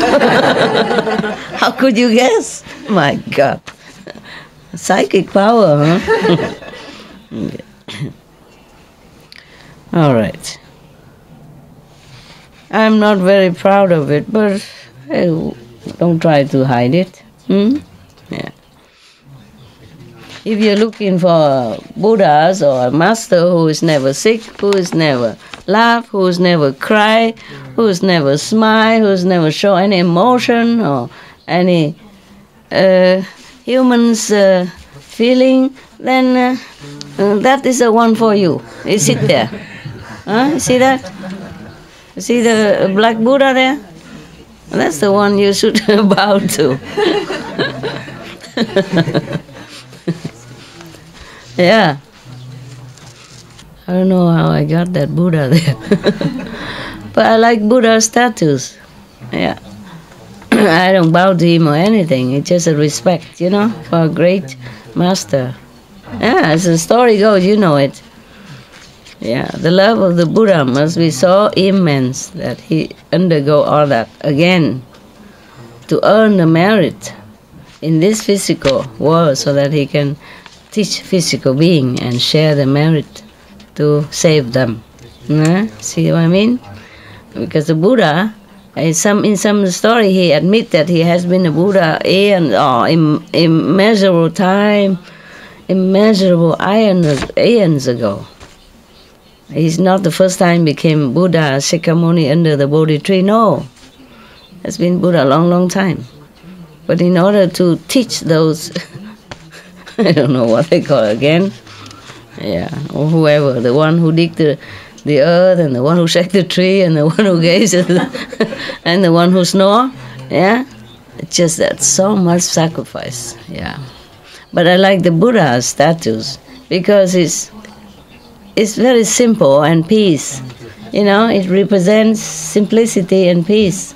How could you guess? My God. Psychic power, huh? Okay. All right. I'm not very proud of it, but hey, don't try to hide it. Yeah. If you're looking for Buddhas or a master who is never sick, who is never laugh, who is never cry, who is never smile, who is never show any emotion or any human's feeling, then that is the one for you. You sit there. Huh? You see that? You see the black Buddha there? That's the one you should bow to. Yeah. I don't know how I got that Buddha there. But I like Buddha statues. Yeah. I don't bow to him or anything. It's just a respect, for a great master. Yeah, as the story goes, you know it. Yeah, the love of the Buddha must be so immense that he undergo all that again to earn the merit in this physical world so that he can teach physical being and share the merit to save them. See what I mean? Because the Buddha, in some story, he admits that he has been a Buddha immeasurable time, immeasurable aeons ago. He's not the first time became Buddha, Shakyamuni under the Bodhi tree, no. has been Buddha a long, long time. But in order to teach those, I don't know what they call again, yeah, or whoever, the one who dig the earth, and the one who shake the tree, and the one who gazes, and the one who snore, yeah, it's just that so much sacrifice, yeah. But I like the Buddha statues because it's very simple and peace. You know, it represents simplicity and peace.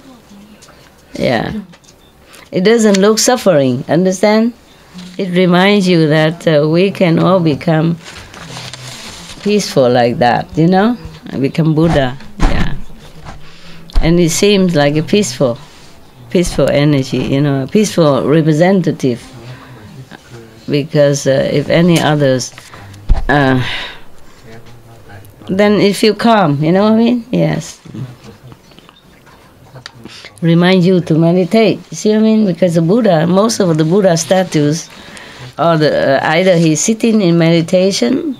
Yeah. It doesn't look suffering, understand? It reminds you that we can all become peaceful like that, you know? And become Buddha, yeah. And it seems like a peaceful energy, you know, a peaceful representative. Because if any others, then it feel calm, you know what I mean? Yes. Remind you to meditate, you see what I mean? Because the Buddha, most of the Buddha statues, or either he's sitting in meditation,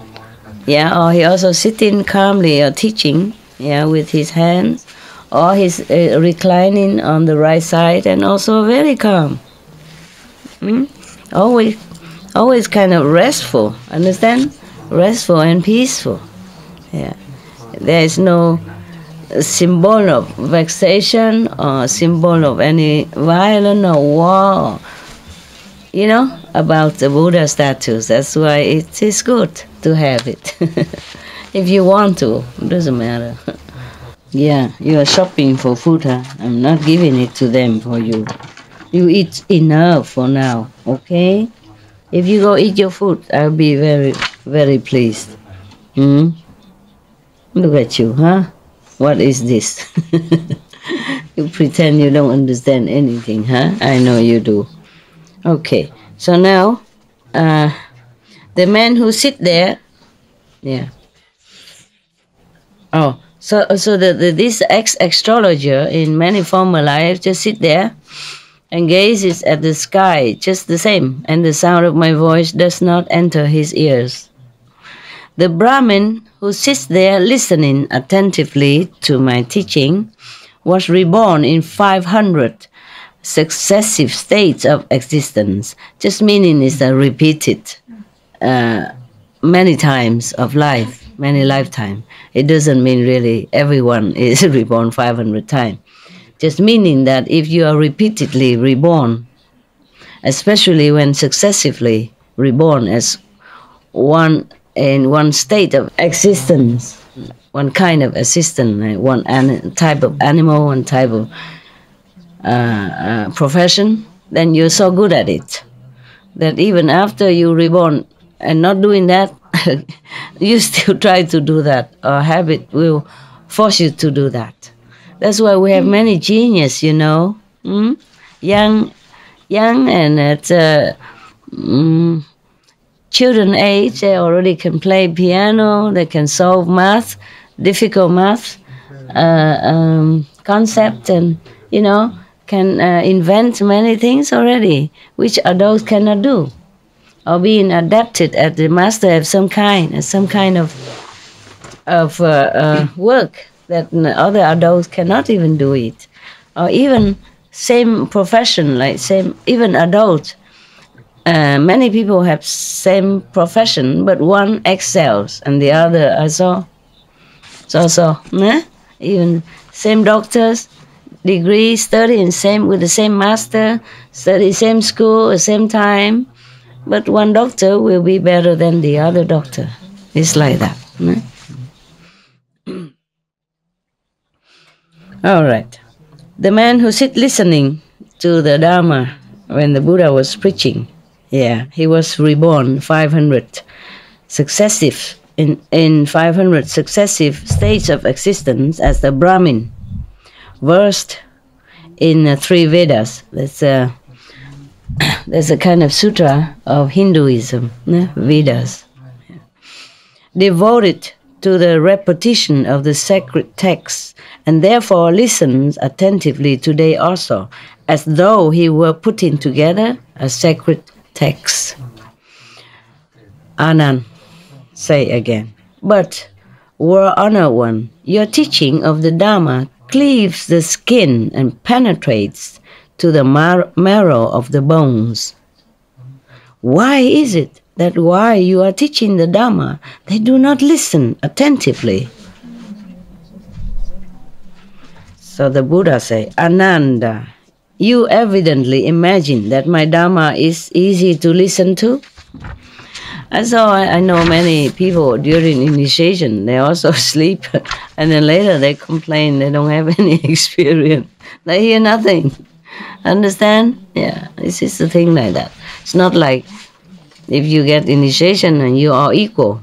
yeah, or he also sitting calmly or teaching, yeah, with his hands, or he's reclining on the right side and also very calm. Always kind of restful, understand? Restful and peaceful. Yeah. There is no symbol of vexation or symbol of any violence or war, you know, about the Buddha statues. That's why it is good to have it. If you want to, it doesn't matter. Yeah, you are shopping for food, huh? I'm not giving it to them for you. You eat enough for now, okay? If you go eat your food, I'll be very, very pleased. Look at you, huh? What is this? You pretend you don't understand anything, huh? I know you do. Okay, so now, the man who sit there, yeah. Oh, so this ex-astrologer in many former lives just sit there and gazes at the sky just the same, and the sound of my voice does not enter his ears. The Brahmin who sits there listening attentively to my teaching was reborn in 500 successive states of existence. Just meaning is repeated many times of life, many lifetimes. It doesn't mean really everyone is reborn 500 times. Just meaning that if you are repeatedly reborn, especially when successively reborn as one in one state of existence, one kind of existence, one type of animal, one type of profession, then you're so good at it that even after you reborn and not doing that, you still try to do that, or habit will force you to do that. That's why we have many genius, you know, young and at children age, they already can play piano, they can solve math, difficult math concept, and, you know, can invent many things already, which adults cannot do. Or being adapted at the master of some kind of work that other adults cannot even do it. Or even same profession, like even adults. Many people have same profession, but one excels and the other also. Even same doctors, degree, study with the same master, study same school, the same time, but one doctor will be better than the other doctor. It's like that. All right. The man who sit listening to the Dharma when the Buddha was preaching, yeah, he was reborn 500 successive in 500 successive states of existence as the Brahmin, versed in 3 Vedas. There's a kind of sutra of Hinduism, Vedas. Devoted to the repetition of the sacred texts, and therefore listens attentively today also, as though he were putting together a sacred text. Anand, say again. But, World Honored One, your teaching of the Dharma cleaves the skin and penetrates to the marrow of the bones. Why is it that while you are teaching the Dhamma, they do not listen attentively? So the Buddha say, Ananda, you evidently imagine that my Dhamma is easy to listen to. And so I know many people during initiation, they also sleep, and then later they complain they don't have any experience. They hear nothing. Understand? Yeah, this is the thing like that. It's not like if you get initiation and you are equal,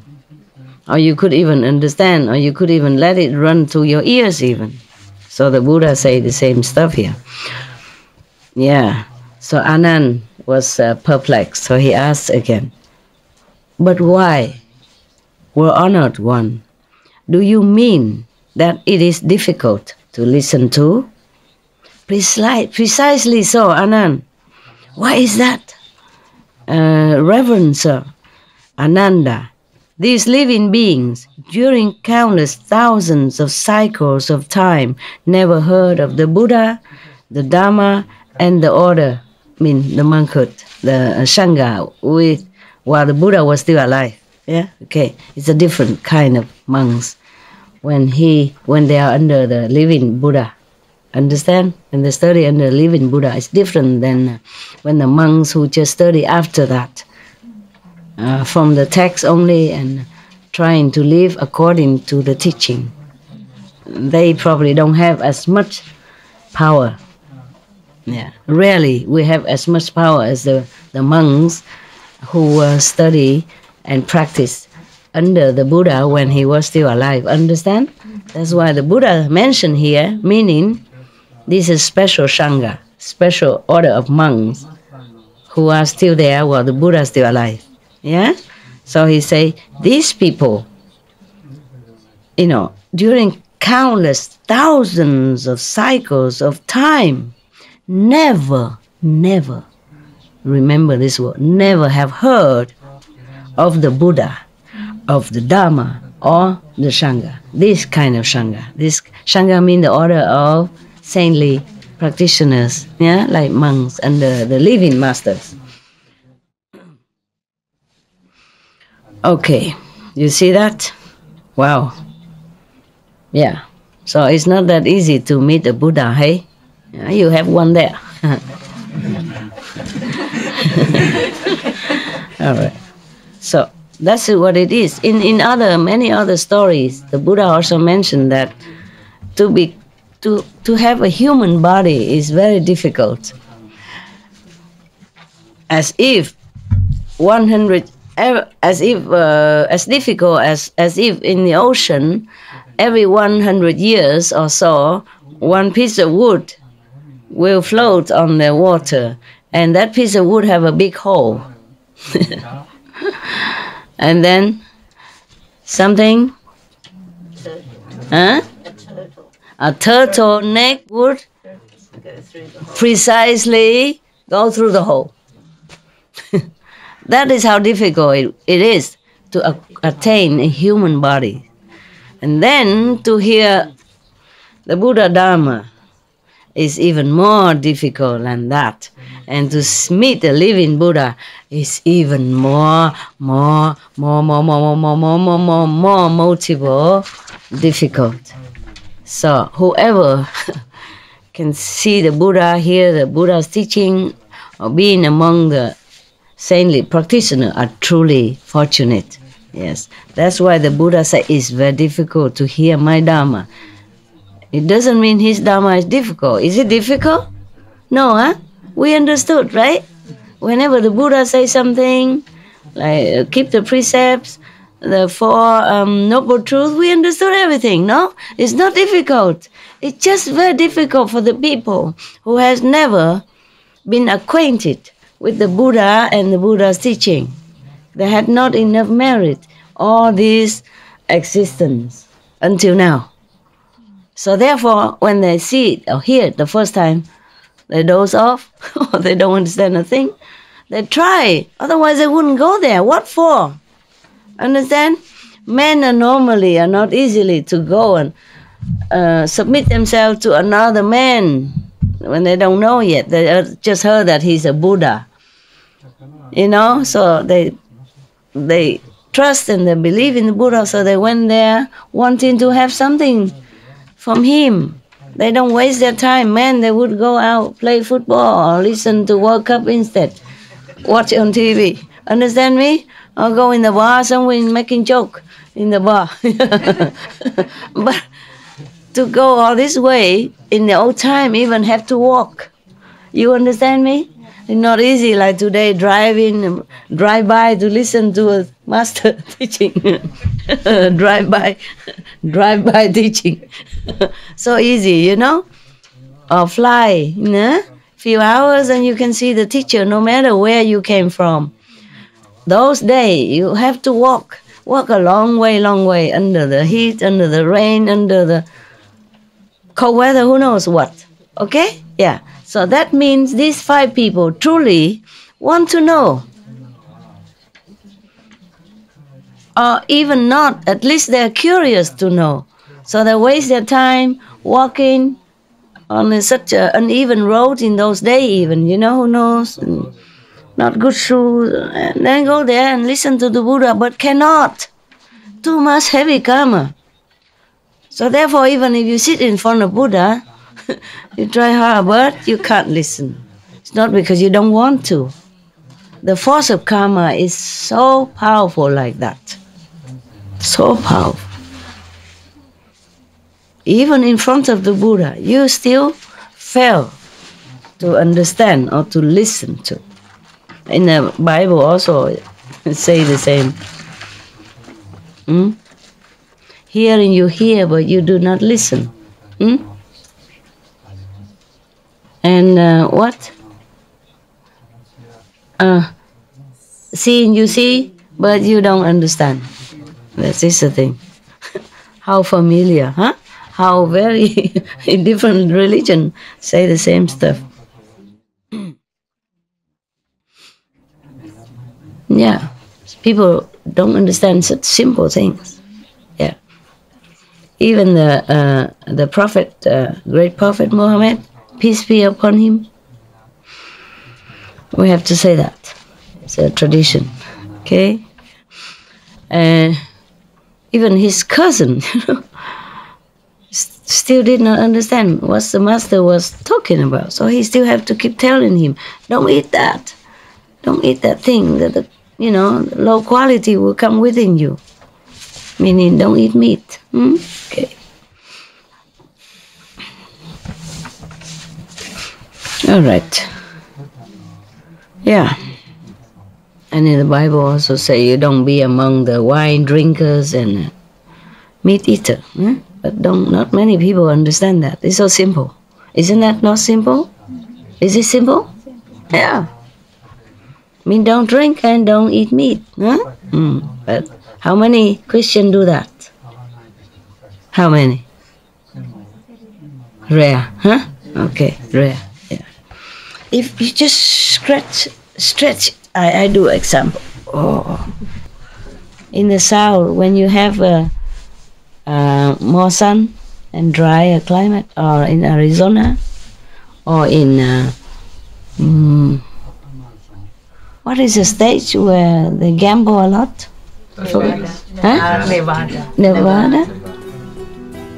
or you could even understand, or you could even let it run through your ears even. So the Buddha say the same stuff here. Yeah, so Anand was perplexed, so he asked again, but why, were honored one, do you mean that it is difficult to listen to? Precisely so, Anand. Why is that? Reverend Sir, Ananda, these living beings, during countless thousands of cycles of time, never heard of the Buddha, the Dhamma, and the order, the monkhood, the Sangha, while the Buddha was still alive. Yeah, okay. It's a different kind of monks when they are under the living Buddha. Understand? When they study under the living Buddha, it's different than when the monks who just study after that, from the text only and trying to live according to the teaching. They probably don't have as much power. Yeah, rarely we have as much power as the monks who study and practice under the Buddha when he was still alive. Understand? That's why the Buddha mentioned here, meaning this is special Sangha, special order of monks who are still there while the Buddha is still alive. Yeah? So he say, these people, during countless thousands of cycles of time, never, remember this word, never have heard of the Buddha, of the Dhamma, or the Sangha. This kind of Sangha. This Sangha means the order of saintly practitioners, yeah, like monks under the living masters. Okay, you see that? Wow. Yeah. So it's not that easy to meet a Buddha, hey? Yeah, you have one there. All right. So that's what it is. In many other stories, the Buddha also mentioned that to have a human body is very difficult. As difficult as if in the ocean, every 100 years or so, one piece of wood will float on the water, and that piece of wood have a big hole. And then something, a turtleneck would precisely go through the hole. That is how difficult it is to attain a human body. And then to hear the Buddha Dhamma is even more difficult than that. And to meet the living Buddha is even more multiple difficult. So whoever can see the Buddha, hear the Buddha's teaching, or being among the saintly practitioners are truly fortunate. Yes, that's why the Buddha said it's very difficult to hear my Dhamma. It doesn't mean his Dhamma is difficult. Is it difficult? No, huh? We understood, right? Whenever the Buddha says something, like keep the precepts, the four noble truths, we understood everything, no? It's not difficult. It's just very difficult for the people who has never been acquainted with the Buddha and the Buddha's teaching. They had not enough merit, all this existence until now. So therefore, when they see it or hear it the first time, they doze off, or they don't understand a thing. They try, otherwise they wouldn't go there. What for? Understand? Men are normally not easily to go and submit themselves to another man when they don't know yet. They just heard that he's a Buddha. You know, so they trust and they believe in the Buddha, so they went there wanting to have something from him. They don't waste their time. Man, they would go out, play football, or listen to World Cup instead. Watch on TV. Understand me? Or go in the bar somewhere making joke in the bar. But to go all this way, in the old time, even have to walk. You understand me? It's not easy like today, drive by to listen to a master teaching. drive by teaching. So easy, you know? Or fly, you know? Few hours and you can see the teacher no matter where you came from. Those days, you have to walk a long way, under the heat, under the rain, under the cold weather, who knows what. Okay? Yeah. So that means these 5 people truly want to know. Or even not, at least they're curious to know. So they waste their time walking on such an uneven road in those days even, you know, who knows? Not good shoes. And then go there and listen to the Buddha, but cannot. Too much heavy karma. So therefore, even if you sit in front of Buddha, you try hard, but you can't listen. It's not because you don't want to. The force of karma is so powerful like that. So powerful. Even in front of the Buddha, you still fail to understand or to listen to. In the Bible also say the same. Hearing you hear, but you do not listen. And what? Seeing you see, but you don't understand. That is the thing. How familiar, huh? How very in different religion say the same stuff. Yeah, people don't understand such simple things. Yeah, even the prophet, great prophet Muhammad, peace be upon him. We have to say that. It's a tradition. Okay. Even his cousin, still did not understand what the master was talking about. So he still have to keep telling him, don't eat that. Don't eat that thing that, low quality will come within you. Meaning don't eat meat. Okay. All right. Yeah. And in the Bible also say you don't be among the wine drinkers and meat eater. But not many people understand that. It's so simple. Isn't that not simple? Is it simple? Yeah. I mean, don't drink and don't eat meat. But how many Christians do that? How many? Rare, huh? Okay, rare. Yeah. If you just stretch. I do example. In the south, when you have more sun and drier climate, or in Arizona, or in what is the state where they gamble a lot? Nevada. Nevada?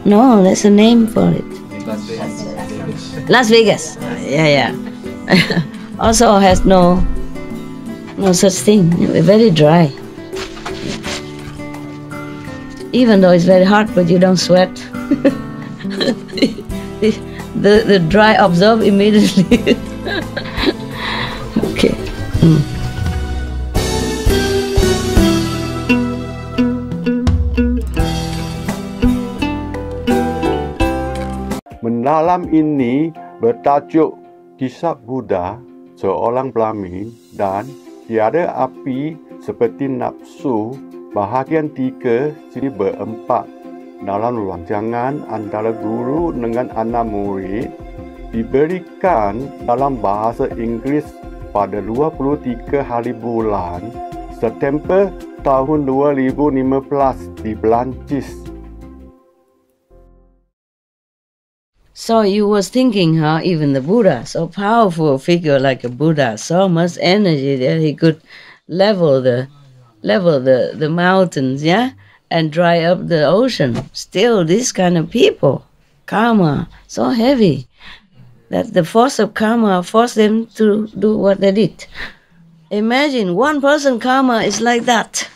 No, there's a name for it. Las Vegas. Yeah. Also has no such thing. Very dry. Even though it's very hot, but you don't sweat. the dry absorb immediately. Okay. Mendalam ini bertajuk Kisah Buddha, seorang Brahmin dan tiada api seperti nafsu, bahagian 3 sini berempat dalam rancangan antara guru dengan anak murid, diberikan dalam bahasa Inggeris pada 23 hari bulan September tahun 2015 di Perancis. So you was thinking how even the Buddha, so powerful figure like a Buddha, so much energy that he could level the mountains, yeah, and dry up the ocean. Still, these kind of people, karma so heavy that the force of karma forced them to do what they did. Imagine one person karma is like that.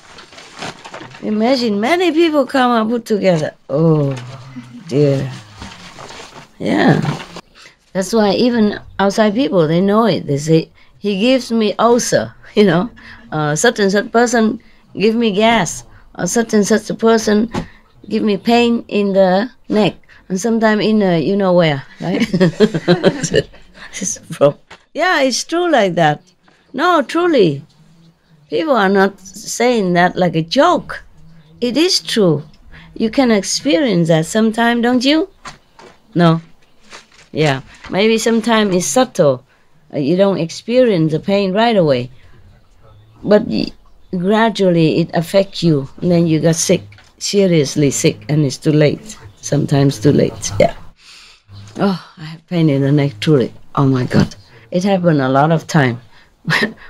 Imagine many people karma put together. Oh dear. Yeah. That's why even outside people, they know it. They say, he gives me ulcer, such and such person give me gas, or such and such a person give me pain in the neck, and sometimes in you know where, right? Yeah, it's true like that. No, truly. People are not saying that like a joke. It is true. You can experience that sometime, don't you? No. Yeah, maybe sometimes it's subtle. You don't experience the pain right away. But gradually it affects you. And then you got sick, seriously sick, and it's too late. Sometimes too late, yeah. Oh, I have pain in the neck, truly. Oh my God. It happened a lot of time.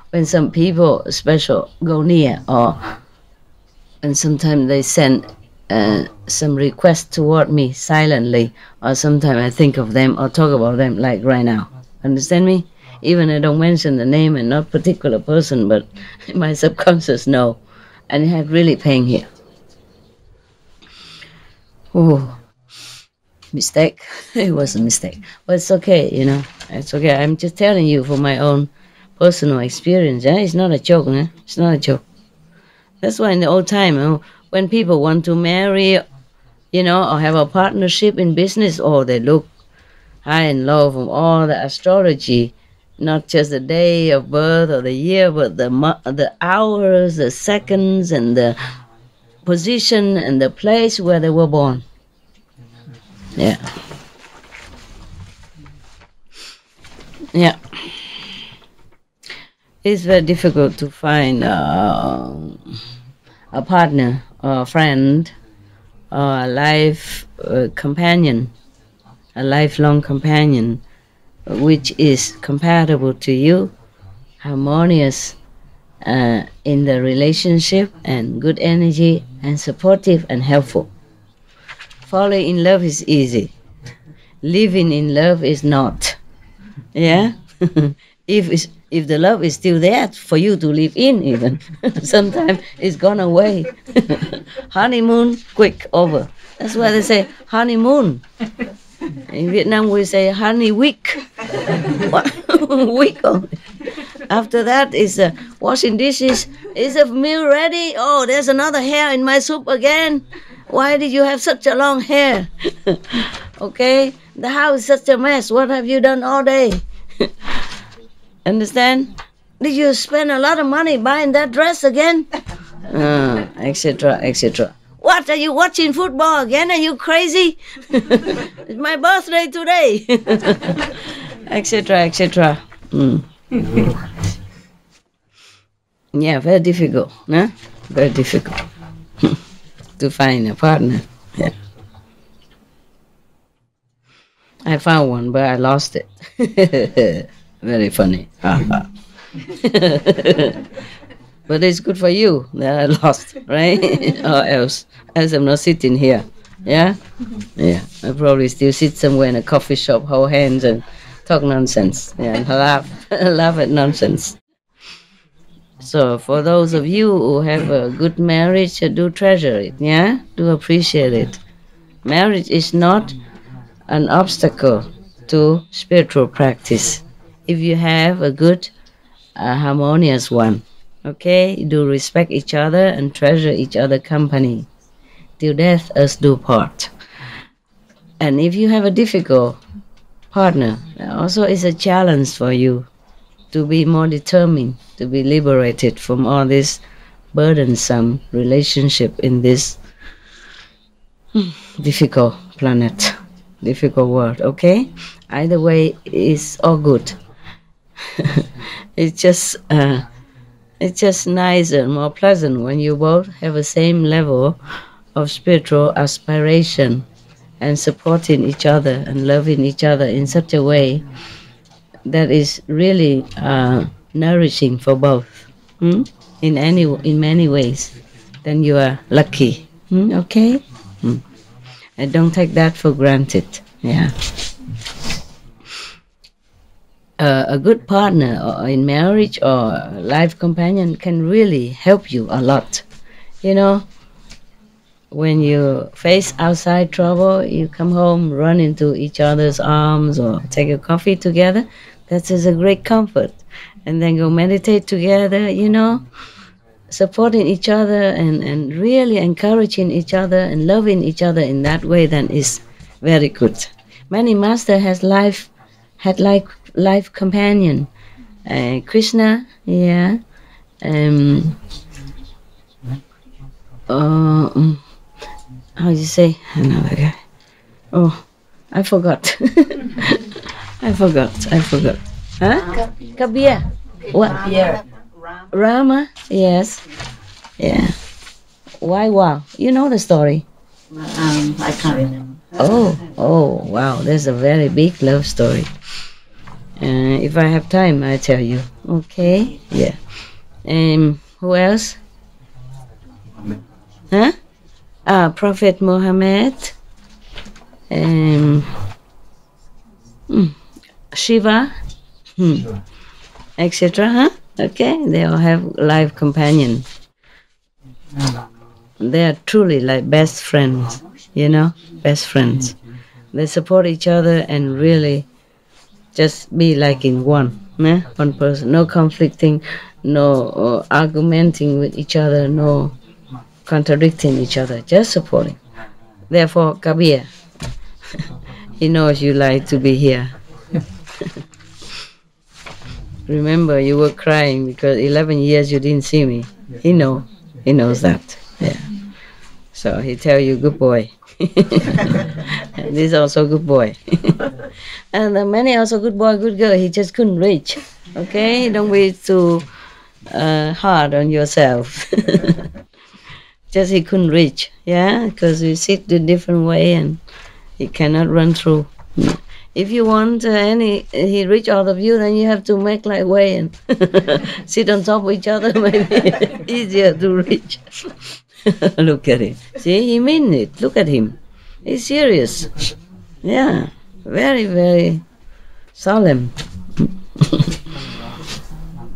When some people special go near, and sometimes they send some request toward me silently, or sometimes I think of them or talk about them like right now. Understand me? Even I don't mention the name and not particular person, but my subconscious know, and it had really pain here. Oh, mistake. It was a mistake, but it's okay. It's okay. I'm just telling you from my own personal experience. Yeah, it's not a joke. Né? It's not a joke. That's why in the old time, when people want to marry, or have a partnership in business, they look high and low from all the astrology, not just the day of birth or the year, but the hours, the seconds, and the position and the place where they were born. Yeah. Yeah. It's very difficult to find a partner or a friend or a life companion, a lifelong companion, which is compatible to you, harmonious in the relationship, and good energy, and supportive and helpful. Falling in love is easy. Living in love is not. Yeah? If the love is still there for you to live in, even sometimes it's gone away. Honeymoon, quick, over. That's why they say honeymoon. In Vietnam we say honey week. Week only. After that is washing dishes. Is the meal ready? Oh, there's another hair in my soup again. Why did you have such a long hair? Okay, the house is such a mess. What have you done all day? Understand? Did you spend a lot of money buying that dress again? Etc., etc. What, are you watching football again? Are you crazy? It's my birthday today. Etc., etc. Yeah, very difficult. Huh? Very difficult to find a partner. Yeah. I found one, but I lost it. Very funny. But it's good for you that I lost, right? Or else I'm not sitting here. Yeah? Yeah. I probably still sit somewhere in a coffee shop, hold hands and talk nonsense. Yeah, and laugh at nonsense. So for those of you who have a good marriage, do treasure it, yeah? Do appreciate it. Marriage is not an obstacle to spiritual practice. If you have a good, harmonious one, okay? Do respect each other and treasure each other's company. Till death us do part. And if you have a difficult partner, also is a challenge for you to be more determined, to be liberated from all this burdensome relationship in this difficult planet, difficult world, okay? Either way, it's all good. It's just nicer, more pleasant when you both have the same level of spiritual aspiration and supporting each other and loving each other in such a way that is really nourishing for both. In many ways, then you are lucky. Okay? And don't take that for granted. Yeah. A good partner or in marriage or life companion can really help you a lot. You know, when you face outside trouble, you come home, run into each other's arms or take a coffee together. That is a great comfort. And then go meditate together, you know, supporting each other and really encouraging each other and loving each other in that way, then is very good. Many master had life companion. Krishna, yeah. How do you say another guy? Oh, I forgot. I forgot. Huh? Kabir. What? Yeah. Rama? Yes. Yeah. Why? Wow. You know the story. I can't remember. Oh, wow. There's a very big love story. If I have time, I'll tell you. Okay? Yeah. Who else? Huh? Prophet Muhammad. Shiva. Etc. Huh? Okay? They all have life companions. They are truly like best friends, you know? Best friends. They support each other and really just be like in one. One person. No conflicting, no argumenting with each other, no contradicting each other, just supporting. Therefore, Kabir, he knows you like to be here. Remember, you were crying because 11 years you didn't see me. He knows that. Yeah. So he tell you, good boy. And this also good boy. And the many also good boy, good girl. He just couldn't reach. Okay, don't be too hard on yourself. Just he couldn't reach. Yeah, because we sit the different way and he cannot run through. If you want he reach all of you, then you have to make like way and sit on top of each other. Maybe easier to reach. Look at him. See, he mean it. Look at him. He's serious. Yeah, very, very solemn.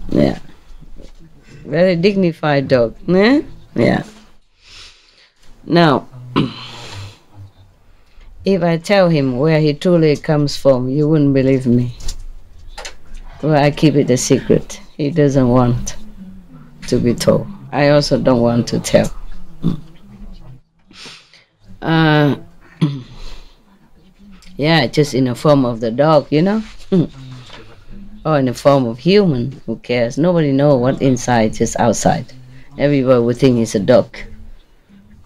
Yeah, very dignified dog. Yeah. Now, if I tell him where he truly comes from, you wouldn't believe me. Well, I keep it a secret. He doesn't want to be told. I also don't want to tell. Yeah, just in the form of the dog, you know? Or in the form of human, who cares? Nobody knows what inside, just outside. Everybody would think he's a dog.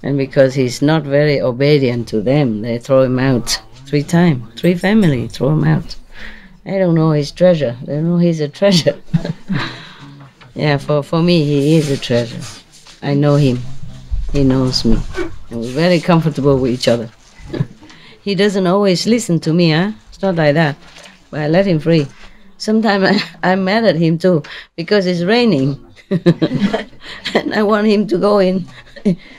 And because he's not very obedient to them, they throw him out 3 times. 3 families throw him out. They don't know his treasure. They don't know he's a treasure. Yeah, for me, he is a treasure. I know him. He knows me. And we're very comfortable with each other. He doesn't always listen to me, huh? It's not like that. But I let him free. Sometimes I'm mad at him too, because it's raining. And I want him to go in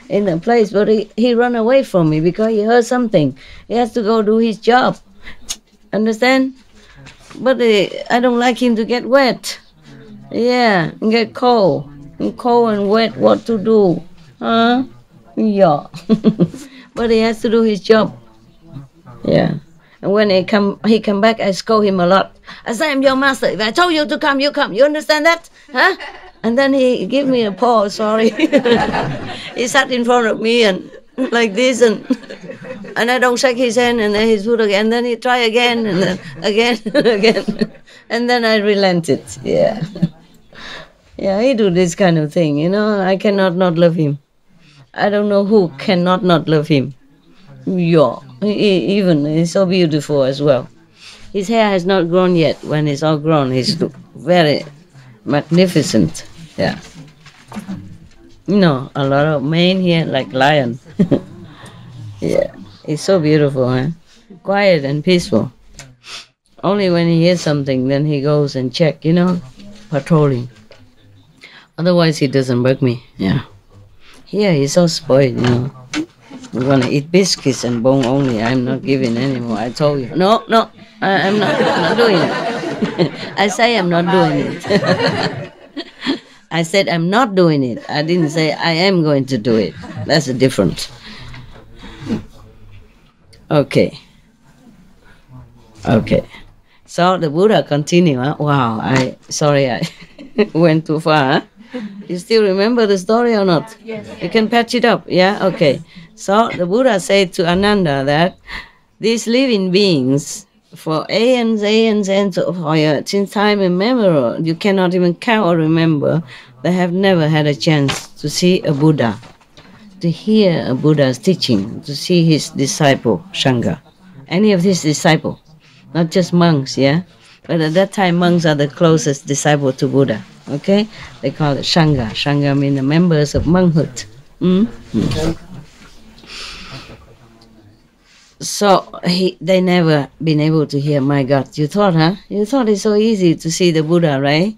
a place, but he run away from me because he heard something. He has to go do his job. Understand? But I don't like him to get wet. Yeah, and get cold. And cold and wet, what to do? Huh? Yeah. But he has to do his job. Yeah. And when he come back, I scold him a lot. I say, I'm your master. If I told you to come, you come. You understand that? Huh? And then he give me a paw, sorry. He sat in front of me and like this, and I don't shake his hand, and then his foot again, and then he try again, and then again, and again. And then I relented, yeah. Yeah, he do this kind of thing, you know. I cannot not love him. I don't know who cannot not love him. Yeah, even he's so beautiful as well. His hair has not grown yet. When it's all grown, he's very magnificent. Yeah. You know, a lot of mane here like lion. Yeah. It's so beautiful, huh? Quiet and peaceful. Only when he hears something, then he goes and check, patrolling. Otherwise, he doesn't bug me. Yeah. Here, he's so spoiled, We're gonna eat biscuits and bone only. I'm not giving anymore. I told you. No, I'm not doing it. I say I'm not doing it. I said I'm not doing it. I didn't say I am going to do it. That's the difference. Okay. So the Buddha continue. Huh? Wow. I went too far. Huh? You still remember the story or not? Yes. You can patch it up. Yeah. Okay. So the Buddha said to Ananda that these living beings, for aeons, since time immemorial, you cannot even count or remember, they have never had a chance to see a Buddha, to hear a Buddha's teaching, to see his disciple, Sangha. Any of his disciples, not just monks, yeah? But at that time, monks are the closest disciple to Buddha, okay? They call it Sangha. Sangha means the members of monkhood. So they never been able to hear, my God. You thought, huh? You thought it's so easy to see the Buddha, right?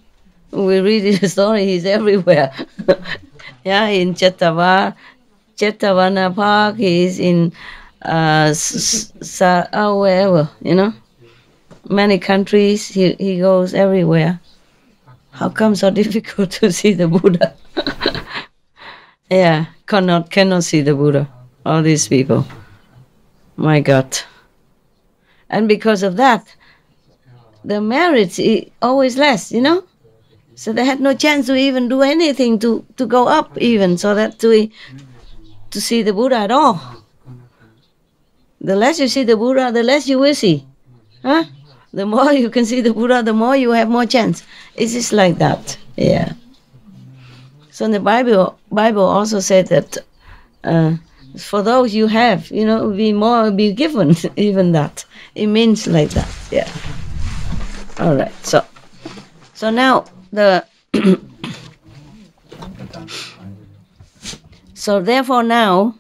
We read the story, he's everywhere. Yeah, in Chetavana Park, he's in wherever, Many countries, he goes everywhere. How come so difficult to see the Buddha? Yeah, cannot see the Buddha, all these people. My God. And because of that, the merits is always less, So they had no chance to even do anything to go up even, so that to see the Buddha at all. The less you see the Buddha, the less you will see. Huh? The more you can see the Buddha, the more you have more chance. It's just like that. Yeah. So in the Bible also said that for those you have, be given even that. It means like that. Yeah. All right. So now so therefore now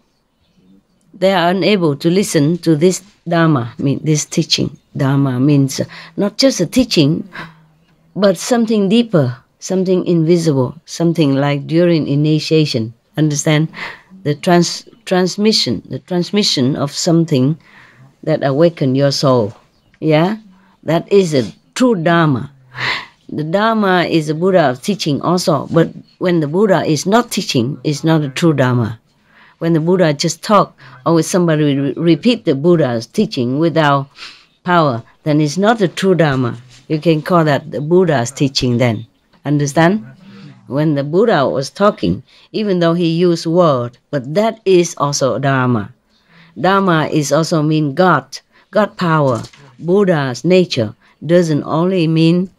they are unable to listen to this Dharma, this teaching. Dharma means not just a teaching, but something deeper, something invisible, something like during initiation. Understand? The transmission of something that awaken your soul. Yeah? That is a true Dharma. The Dharma is a Buddha of teaching also, but when the Buddha is not teaching, it's not a true Dharma. When the Buddha just talk, or when somebody repeat the Buddha's teaching without power, then it's not a true Dharma. You can call that the Buddha's teaching then. Understand? When the Buddha was talking, even though he used word, but that is also Dharma. Dharma is also mean God power. Buddha's nature doesn't only mean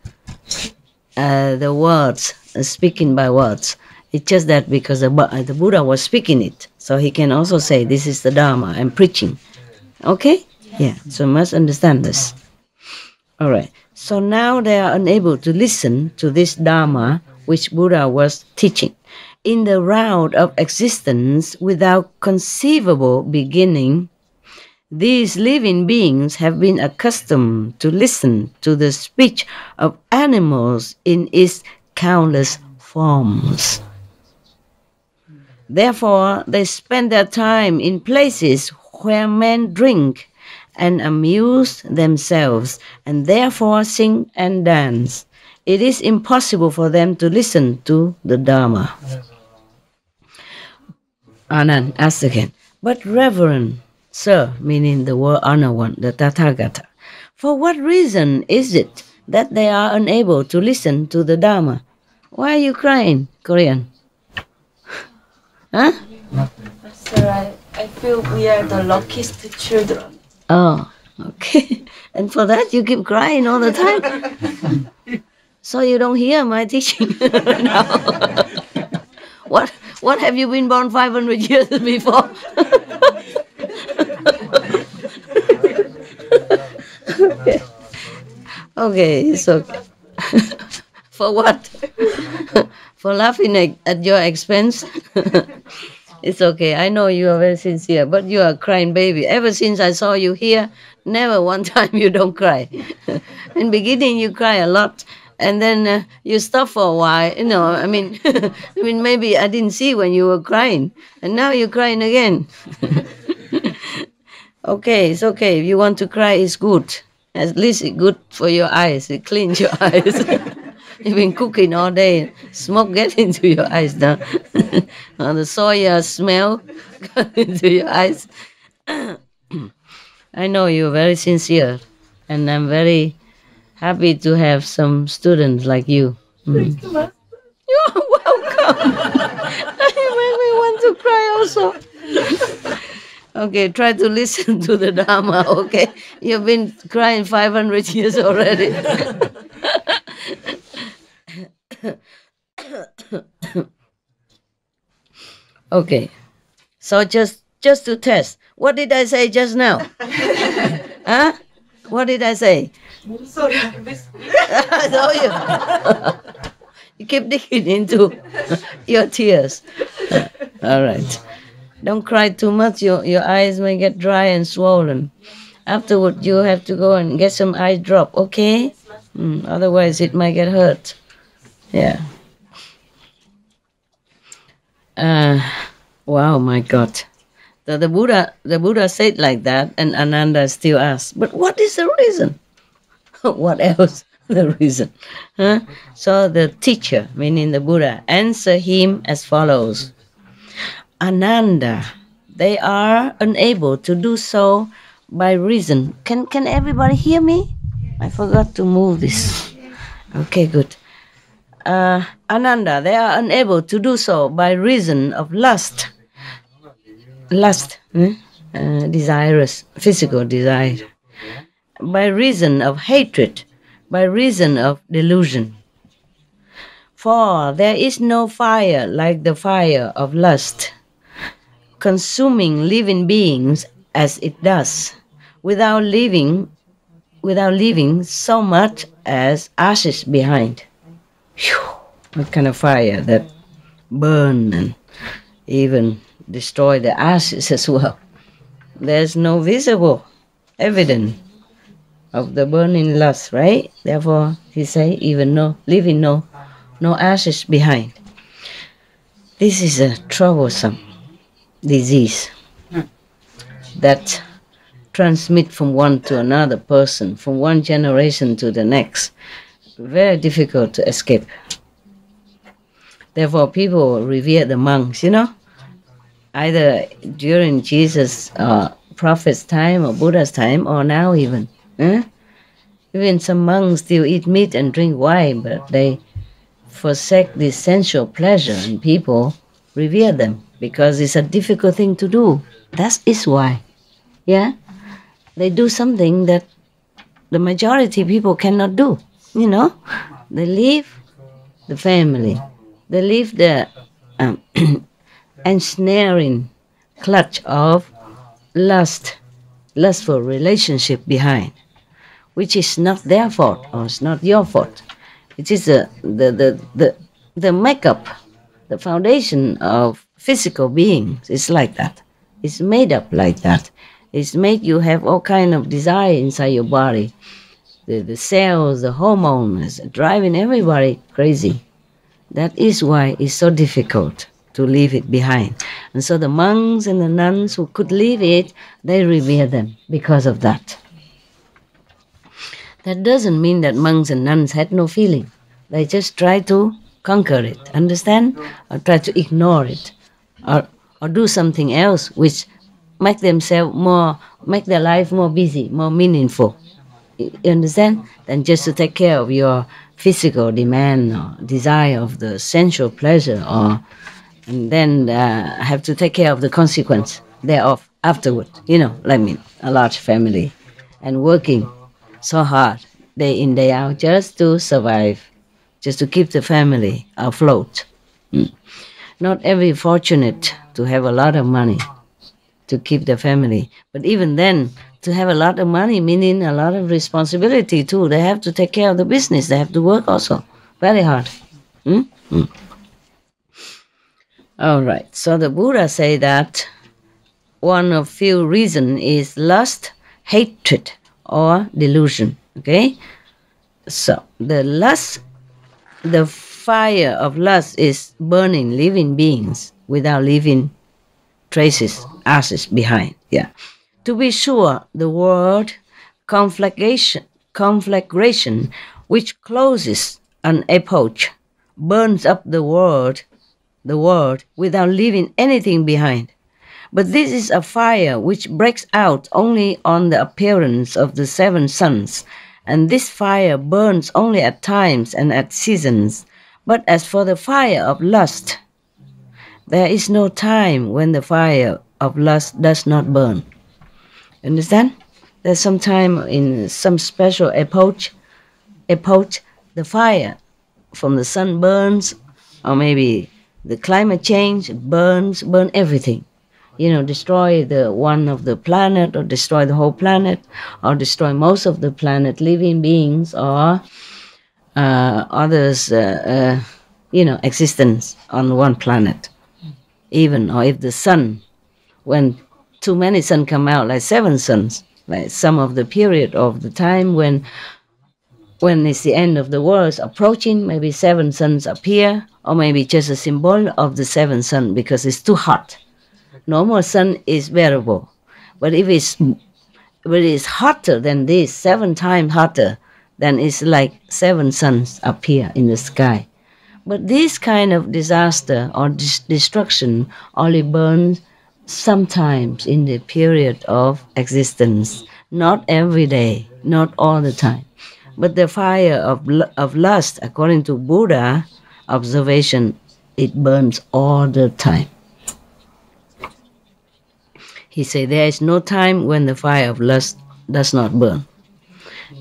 the words, speaking by words. It's just that because the Buddha was speaking it, so he can also say, this is the Dharma, I'm preaching. Okay? Yeah, so you must understand this. All right. So now they are unable to listen to this Dharma which Buddha was teaching. In the round of existence without conceivable beginning, these living beings have been accustomed to listen to the speech of animals in its countless forms. Therefore, they spend their time in places where men drink and amuse themselves, and therefore sing and dance. It is impossible for them to listen to the Dharma. Anand asks again, but Reverend Sir, meaning the word honor one, the Tathagata, for what reason is it that they are unable to listen to the Dharma? Why are you crying, Korean? Huh? Sir, I feel we are the luckiest children. Oh, okay. And for that you keep crying all the time? So you don't hear my teaching now. What have you been born 500 years before? Okay, it's okay. For what? For laughing at your expense? It's okay. I know you are very sincere, but you are a crying baby. Ever since I saw you here, never one time you don't cry. In beginning, you cry a lot, and then you stop for a while. You know, I mean, maybe I didn't see when you were crying, and now you're crying again. Okay, it's okay. If you want to cry, it's good. At least it's good for your eyes. It cleans your eyes. You've been cooking all day. Smoke gets into your eyes now. The soya smell got into your eyes. I know you're very sincere, and I'm very happy to have some students like you. Mm. You're welcome. You make me want to cry also. Okay, try to listen to the Dharma, okay? You've been crying 500 years already. Okay, so just to test, what did I say just now? Huh? What did I say? Sorry, I missed. I saw you. You keep digging into your tears. All right. Don't cry too much. Your eyes may get dry and swollen. Afterward, you have to go and get some eye drop, okay? Otherwise, it might get hurt. Yeah. Wow, my God. The Buddha said like that, and Ananda still asked, but what is the reason? What else? The reason. Huh? So the teacher, meaning the Buddha, answered him as follows. Ananda, they are unable to do so by reason. Can everybody hear me? I forgot to move this. Okay, good. Ananda, they are unable to do so by reason of lust. Lust, desirous, physical desire. By reason of hatred, by reason of delusion. For there is no fire like the fire of lust, consuming living beings as it does, without leaving so much as ashes behind. Whew, what kind of fire that burn and even destroy the ashes as well. There's no visible evidence of the burning lust, right? Therefore, he say, even leaving no ashes behind. This is a troublesome disease that transmit from one to another person, from one generation to the next. Very difficult to escape. Therefore, people revere the monks, either during Jesus' prophet's time or Buddha's time, or now even. Even some monks still eat meat and drink wine, but they forsake this sensual pleasure, and people revere them because it's a difficult thing to do. That is why. Yeah? They do something that the majority of people cannot do. They leave the family. They leave the ensnaring clutch of lustful relationship behind, which is not their fault or it's not your fault. It is the makeup, the foundation of physical beings is like that. It's made up like that. It's made you have all kind of desire inside your body. The cells, the hormones, driving everybody crazy. That is why it's so difficult to leave it behind. And so the monks and the nuns who could leave it, they revere them because of that. That doesn't mean that monks and nuns had no feeling. They just try to conquer it, understand? Or try to ignore it. Or do something else which make their life more busy, more meaningful. You understand? Than just to take care of your physical demand or desire of the sensual pleasure, and then have to take care of the consequence thereof afterward. A large family and working so hard day in, day out just to survive, just to keep the family afloat. Not every fortunate to have a lot of money to keep the family, but even then, to have a lot of money, meaning a lot of responsibility too. They have to take care of the business. They have to work also. Very hard. All right. So the Buddha say that one of few reasons is lust, hatred, or delusion. Okay. So the fire of lust is burning living beings without leaving traces, ashes behind. Yeah. To be sure, the word conflagration, which closes an epoch, burns up the world without leaving anything behind. But this is a fire which breaks out only on the appearance of the seven suns, and this fire burns only at times and at seasons. But as for the fire of lust, there is no time when the fire of lust does not burn. Understand? There's some time in some special epoch, the fire from the sun burns, or maybe the climate change burn everything. Destroy the one of the planet, or destroy the whole planet, or destroy most of the planet, living beings, or others, existence on one planet. Even, or if the sun, when too many suns come out, like seven suns, like some of the period of the time when it's the end of the world approaching, maybe seven suns appear, or maybe just a symbol of the seven sun because it's too hot. Normal sun is bearable, but if it's hotter than this, 7 times hotter, then it's like 7 suns appear in the sky. But this kind of disaster or destruction only burns sometimes in the period of existence, not every day, not all the time. But the fire of lust, according to Buddha observation, it burns all the time. He said there is no time when the fire of lust does not burn.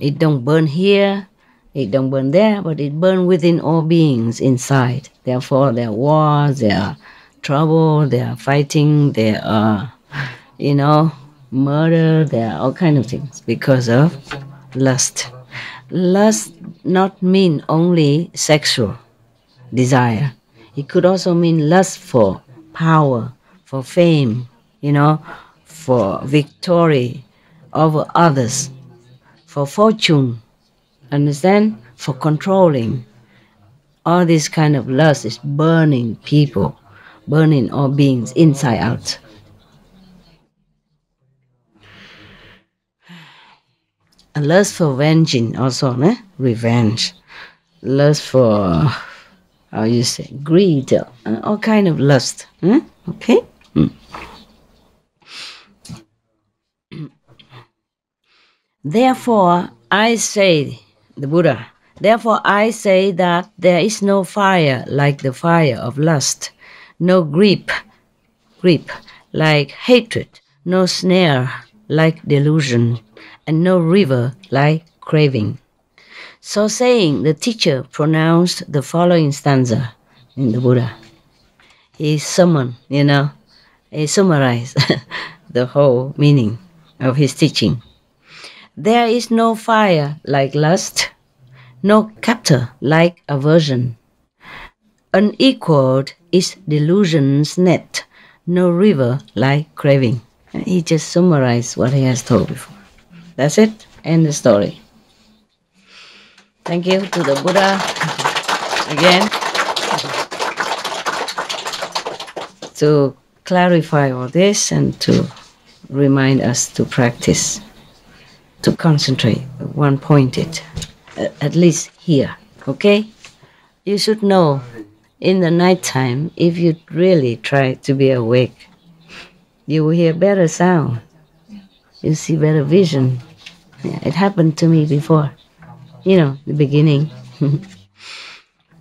It don't burn here, it don't burn there, but it burns within all beings inside. Therefore, there are wars, there are trouble, there are fighting, there are, murder, there are all kinds of things because of lust. Lust not mean only sexual desire. It could also mean lust for power, for fame, for victory over others, for fortune, understand? For controlling. All this kind of lust is burning people, burning all beings inside out. A lust for venging also, revenge. Lust for, greed, all kind of lust. Okay? Therefore, I say, the Buddha, therefore I say that there is no fire like the fire of lust, no grip like hatred, no snare like delusion, and no river like craving. So saying, the teacher pronounced the following stanza in the Buddha. He summoned, he summarized the whole meaning of his teaching. There is no fire like lust, no captor like aversion. Unequaled is delusion's net, no river like craving. And he just summarized what he has told before. That's it. End the story. Thank you to the Buddha again to clarify all this and to remind us to practice, to concentrate, one-pointed, at least here, okay? You should know, in the nighttime, if you really try to be awake, you will hear better sound, you see better vision. Yeah, it happened to me before, the beginning,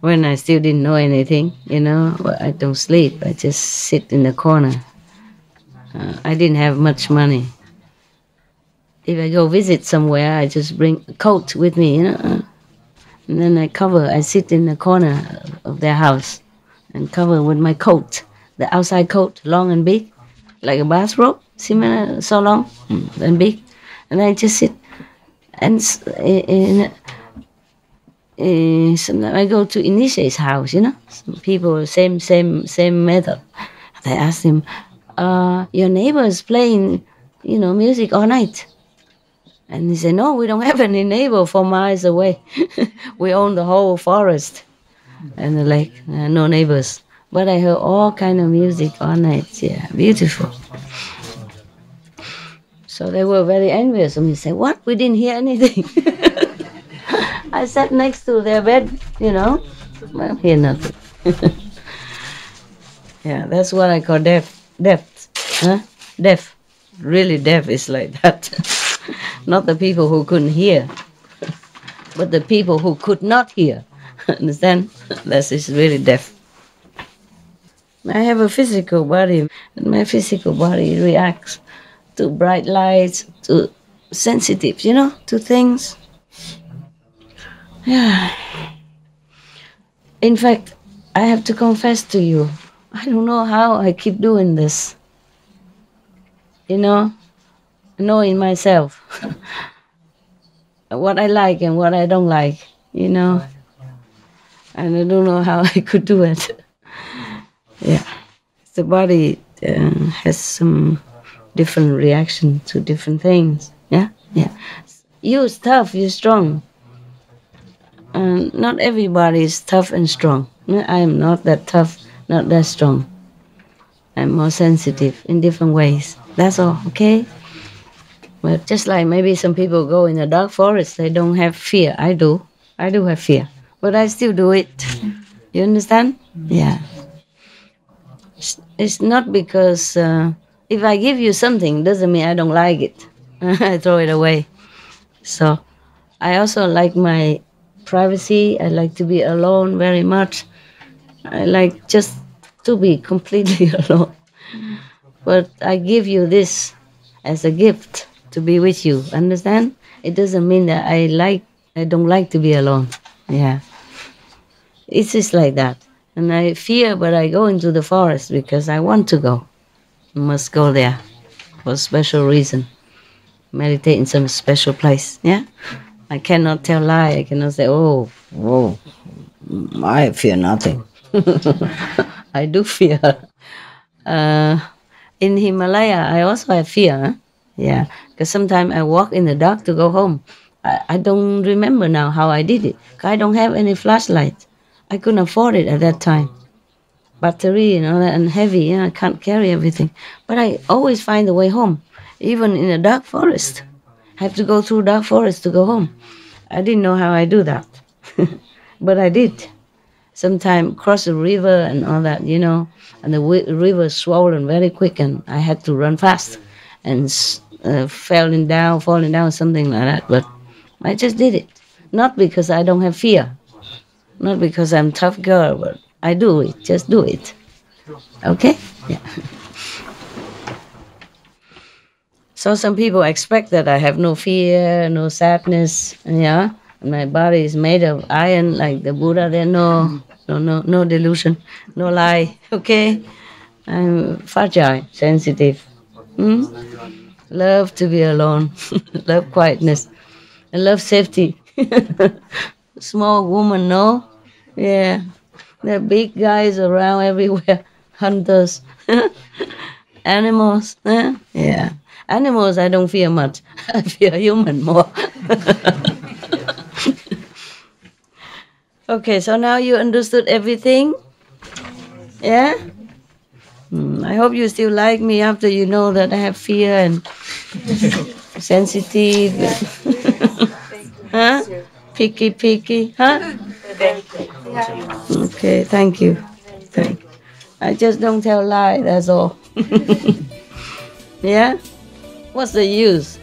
when I still didn't know anything, I don't sleep, I just sit in the corner. I didn't have much money. If I go visit somewhere, I just bring a coat with me, and then I sit in the corner of their house and cover with my coat, the outside coat, long and big, like a bathrobe, so long and big, and I just sit. And sometimes I go to initiate's house, some people, same method. They ask him, your neighbor is playing, music all night. And he said, no, we don't have any neighbor 4 miles away. We own the whole forest. And they're like, no neighbors. But I heard all kind of music all night. Yeah, beautiful. So they were very envious of me. Say, what? We didn't hear anything. I sat next to their bed, well, hear nothing. Yeah, that's what I call deaf. Huh? Deaf. Really deaf is like that. Not the people who couldn't hear, but the people who could not hear. Understand? That is really deaf. I have a physical body, and my physical body reacts to bright lights, to sensitive, to things. Yeah. In fact, I have to confess to you, I don't know how I keep doing this. Knowing myself, what I like and what I don't like, and I don't know how I could do it. Yeah, the body has some different reaction to different things. Yeah. You're tough, you're strong. Not everybody is tough and strong. I am not that tough, not that strong. I'm more sensitive in different ways. That's all, okay? But just like maybe some people go in a dark forest, they don't have fear. I do. I do have fear. But I still do it. You understand? Yeah. It's not because if I give you something, doesn't mean I don't like it. I throw it away. So I also like my privacy. I like to be alone very much. I like just to be completely alone. But I give you this as a gift to be with you. Understand? It doesn't mean that I don't like to be alone. Yeah. It's just like that. And I fear, but I go into the forest because I want to go. I must go there for a special reason. Meditate in some special place. Yeah? I cannot tell lie. I cannot say, oh, I fear nothing. I do fear. In Himalaya, I also have fear. Huh? Yeah, because sometimes I walk in the dark to go home. I don't remember now how I did it. I don't have any flashlight. I couldn't afford it at that time. Battery and all that, and heavy. I can't carry everything. But I always find the way home, even in a dark forest. I have to go through dark forest to go home. I didn't know how I do that, but I did. Sometimes cross the river and all that, and the river swollen very quick, and I had to run fast and falling down, something like that. But I just did it, not because I don't have fear, not because I'm a tough girl, but I do it, just do it. Okay? Yeah. So some people expect that I have no fear, no sadness, yeah. My body is made of iron, like the Buddha. There, no delusion, no lie. Okay, I'm fragile, sensitive. Love to be alone, love quietness, and love safety. Small woman, no, yeah. There are big guys around everywhere, hunters, animals. Yeah, animals I don't fear much. I fear human more. Okay, so now you understood everything? Yeah? I hope you still like me after you know that I have fear and sensitive. Huh? Picky, huh? Okay, thank you. I just don't tell lie, that's all. Yeah? What's the use?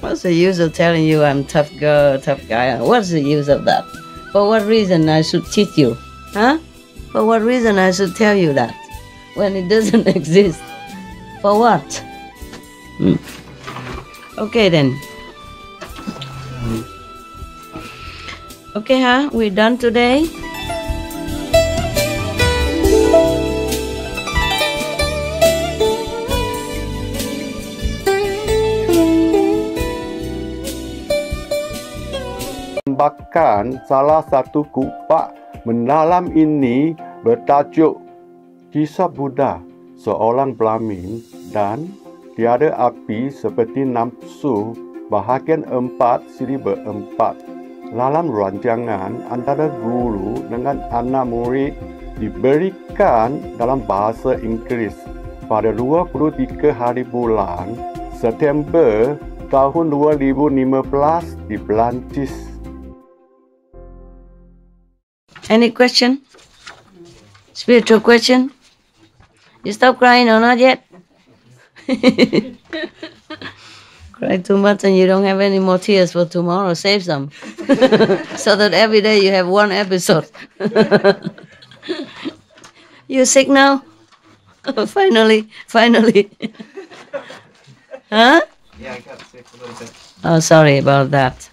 What's the use of telling you I'm tough girl, tough guy? What's the use of that? For what reason I should cheat you? Huh? For what reason I should tell you that? When it doesn't exist? For what? Okay then. Okay, huh? We're done today. merupakan salah satu kupak mendalam ini bertajuk Kisah Buddha Seorang Brahmin dan Tiada Api Seperti Nafsu bahagian 4 siri 4. Dalam rancangan antara guru dengan anak murid diberikan dalam bahasa Inggeris pada 23 hari bulan September tahun 2015 di Perancis. Any question? Spiritual question? You stop crying or not yet? Cry too much and you don't have any more tears for tomorrow. Save some. So that every day you have one episode. You sick now? Finally. Huh? Yeah, I got sick a little bit. Oh, sorry about that.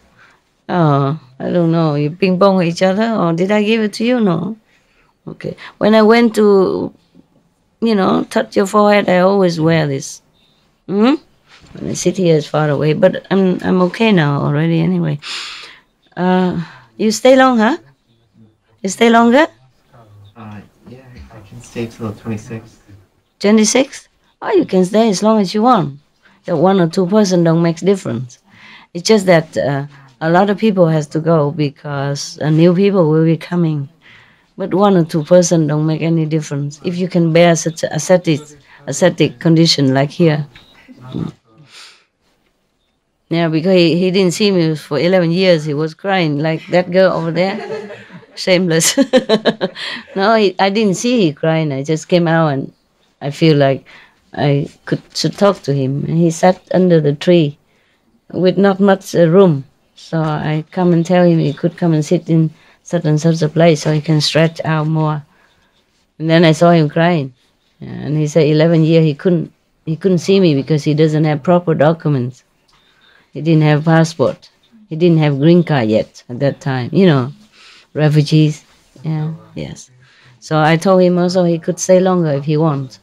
Oh, I don't know. You ping pong each other or did I give it to you? No. Okay. When I went to, touch your forehead, I always wear this. When I sit here, it's far away, but I'm okay now already anyway. You stay long, huh? You stay longer? Yeah, I can stay till 26. 26? Oh, you can stay as long as you want. That 1 or 2 person don't make difference. It's just that a lot of people has to go because new people will be coming. But 1 or 2 person don't make any difference. If you can bear such ascetic condition like here. Yeah, because he didn't see me for 11 years. He was crying like that girl over there. Shameless. No, I didn't see he crying. I just came out and I feel like I should talk to him. And he sat under the tree with not much room. So I come and tell him he could come and sit in such and such a place so he can stretch out more. And then I saw him crying. And he said 11 years he couldn't see me because he doesn't have proper documents. He didn't have passport. He didn't have green card yet at that time. Refugees. Yeah, yes. So I told him also he could stay longer if he wants.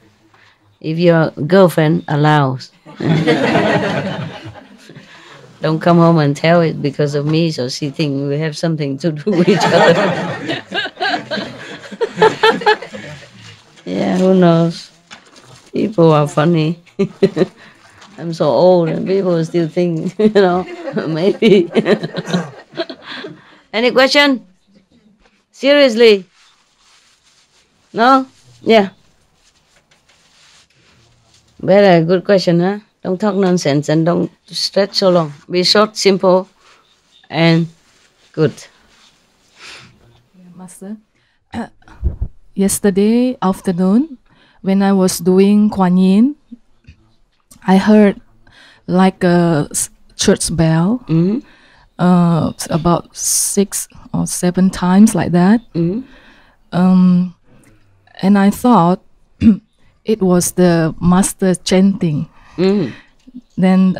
If your girlfriend allows. Don't come home and tell it because of me, so she think we have something to do with each other. Yeah, who knows? People are funny. I'm so old and people still think, maybe. Any question? Seriously? No? Yeah. Very good question, huh? Don't talk nonsense and don't stretch so long. Be short, simple, and good. Master, yesterday afternoon, when I was doing Kuan Yin, I heard like a church bell, about 6 or 7 times like that. And I thought it was the master chanting. Then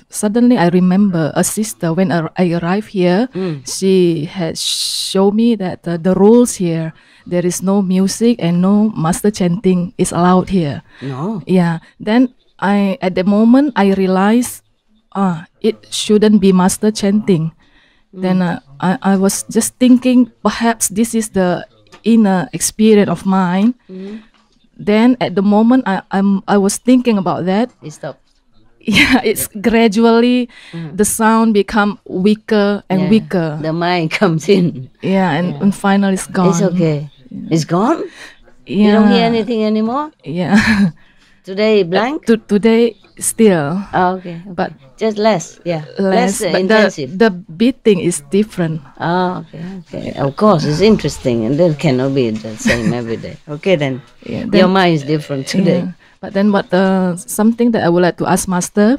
suddenly I remember a sister, when I arrived here, she had showed me that the rules here, there is no music and no master chanting is allowed here. No. Yeah. Then at the moment I realized it shouldn't be master chanting. Then I was just thinking perhaps this is the inner experience of mine. Then at the moment I was thinking about that. It stopped. Yeah, it's gradually the sound become weaker and weaker. The mind comes in. Yeah, and finally it's gone. It's okay. Yeah. It's gone? Yeah. You don't hear anything anymore? Yeah. Today blank? Today still. Oh, okay. But just less, yeah. Less but intensive. The beating is different. Oh, okay. Of course, it's interesting, and that cannot be the same every day. Okay, then. Yeah, your mind is different today. Yeah. But then something that I would like to ask Master,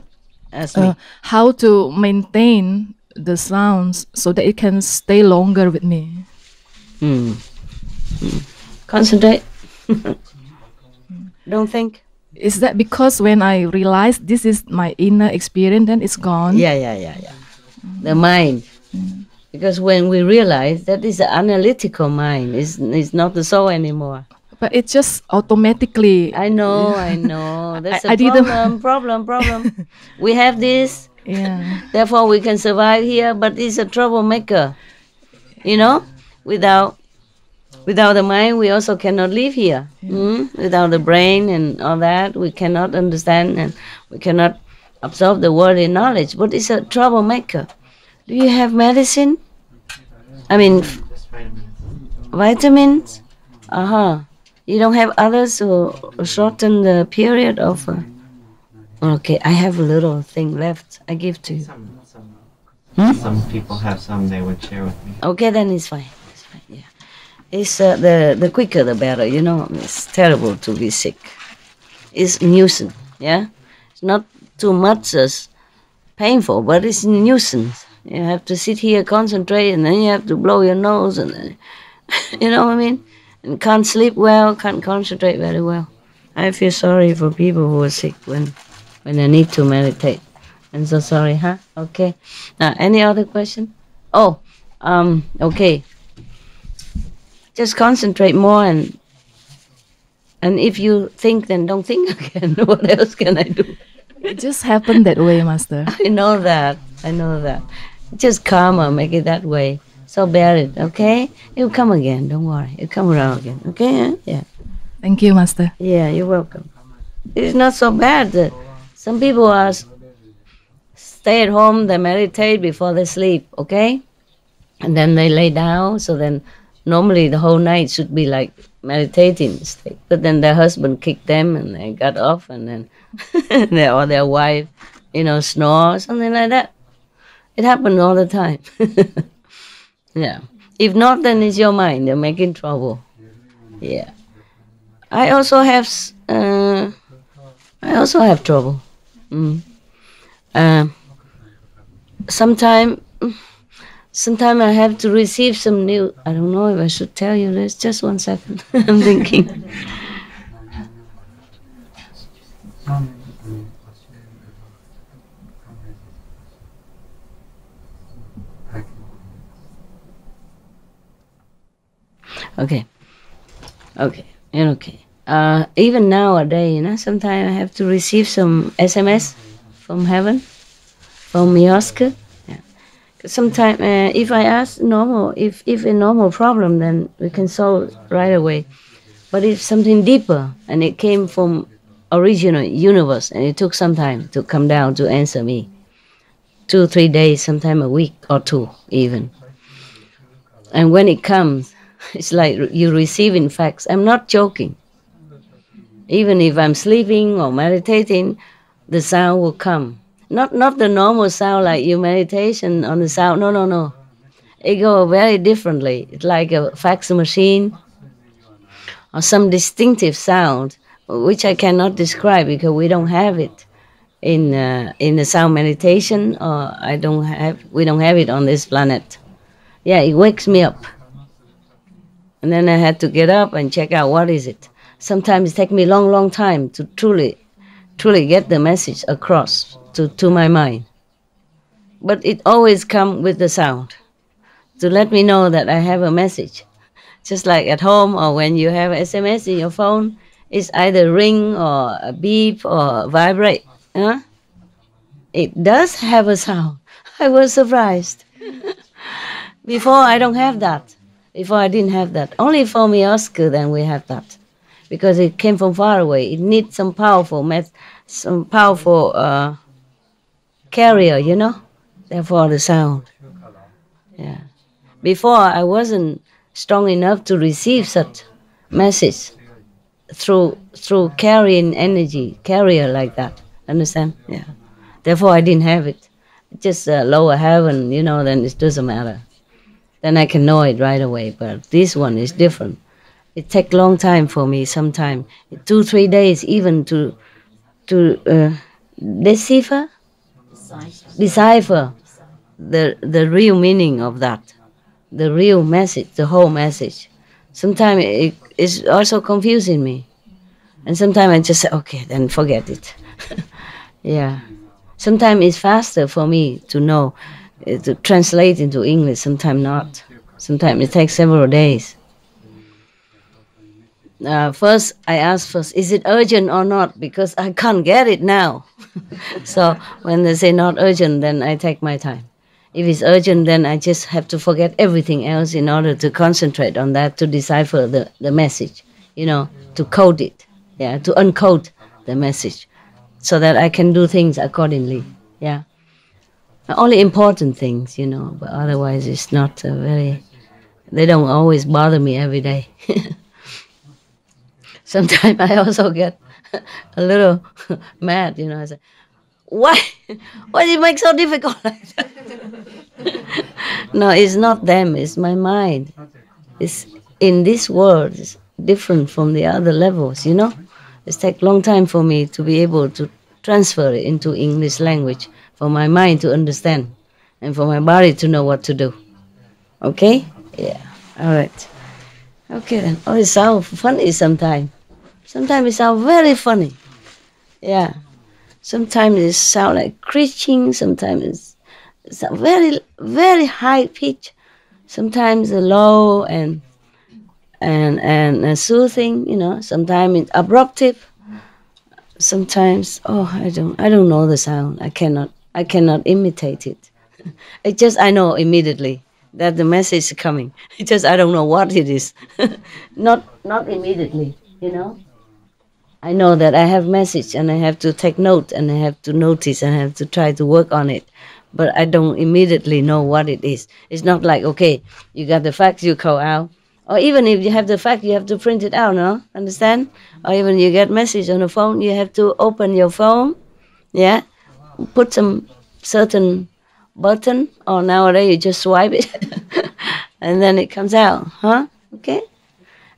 ask me. How to maintain the sounds so that it can stay longer with me. Concentrate. Don't think. Is that because when I realize this is my inner experience, then it's gone? Yeah. The mind. Because when we realize that is the analytical mind, it's not the soul anymore. But it's just automatically. I know. That's a problem. We have this. Yeah. Therefore, we can survive here, but it's a troublemaker. You know, without the mind, we also cannot live here. Without the brain and all that, we cannot understand and we cannot absorb the worldly knowledge. But it's a troublemaker. Do you have medicine? I mean, Just vitamins. vitamins? You don't have others to shorten the period of... Okay, I have a little thing left. I give to you. Some people have some they would share with me. Okay, then it's fine. It's fine, yeah. It's the quicker the better, you know. It's terrible to be sick. It's nuisance, yeah? It's not too much as painful, but it's nuisance. You have to sit here, concentrate, and then you have to blow your nose, and you know what I mean? And can't sleep well, can't concentrate very well. I feel sorry for people who are sick when they need to meditate. I'm so sorry, huh? Okay. Any other question? Oh, okay. Just concentrate more, and if you think, then don't think again. What else can I do? It just happened that way, Master. I know that. Just calmer, make it that way. So bear it, okay? It'll come again, don't worry. It'll come around again, okay? Yeah. Thank you, Master. Yeah, you're welcome. It's not so bad. Some people are stay at home, they meditate before they sleep, okay? And then they lay down, so then normally the whole night should be like meditating state. But then their husband kicked them and they got off, and then their wife, snore or something like that. It happens all the time. Yeah. If not, then it's your mind. They're making trouble. Yeah. I also have trouble. Sometime I have to receive some new. I don't know if I should tell you this. Just 1 second. I'm thinking. Okay. Even nowadays, sometimes I have to receive some SMS from heaven, from Mioska. Yeah. Sometimes, if I ask normal, if a normal problem, then we can solve it right away. But if something deeper, and it came from original universe, and it took some time to come down to answer me, 2 3 days, sometimes a week or 2 even. And when it comes, it's like you receiving facts. I'm not joking. Even if I'm sleeping or meditating, the sound will come. Not the normal sound like you meditation on the sound. No. It goes very differently. It's like a fax machine or some distinctive sound, which I cannot describe because we don't have it in the sound meditation, or we don't have it on this planet. Yeah, it wakes me up. And then I had to get up and check out what is it. Sometimes it takes me a long time to truly get the message across to my mind. But it always comes with the sound to let me know that I have a message. Just like at home or when you have SMS in your phone, it's either ring or a beep or vibrate. Huh? It does have a sound. I was surprised. Before I don't have that. Before I didn't have that. Only for Mioska then we have that. Because it came from far away. It needs some powerful carrier, Therefore the sound. Yeah. Before I wasn't strong enough to receive such message through carrying energy, carrier like that. Understand? Yeah. Therefore I didn't have it. Just lower heaven, then it doesn't matter. Then I can know it right away. But this one is different. It takes a long time for me, sometimes 2 3 days even to decipher the real meaning of that, the real message, the whole message. Sometimes it is also confusing me. And sometimes I just say, okay, then forget it. Yeah. Sometimes it's faster for me to know, to translate into English, sometimes not. Sometimes it takes several days. First, I ask is it urgent or not? Because I can't get it now. So when they say not urgent, then I take my time. If it's urgent, then I just have to forget everything else in order to concentrate on that, to decipher the message, to code it, to uncode the message, so that I can do things accordingly, Only important things, but otherwise it's not they don't always bother me every day. Sometimes I also get a little mad, I say, why do you make so difficult like that? No, it's not them, it's my mind. It's in this world, it's different from the other levels, It takes a long time for me to be able to transfer it into English language, for my mind to understand, and for my body to know what to do. Okay? Yeah. All right. Okay then. Oh, it sounds funny sometimes. Sometimes it sounds very funny. Yeah. Sometimes it sounds like screeching. Sometimes it's very, very high pitch. Sometimes low and soothing. Sometimes it's abruptive. Sometimes I don't know the sound. I cannot imitate it. I know immediately that the message is coming. It's just I don't know what it is. Not immediately, I know that I have message and I have to take note and I have to notice and I have to try to work on it. But I don't immediately know what it is. It's not like, okay, you got the facts, you call out. Or even if you have the fact, you have to print it out, no? Understand? Or even you get message on the phone, you have to open your phone, put some certain button, or nowadays you just swipe it, and then it comes out, Okay?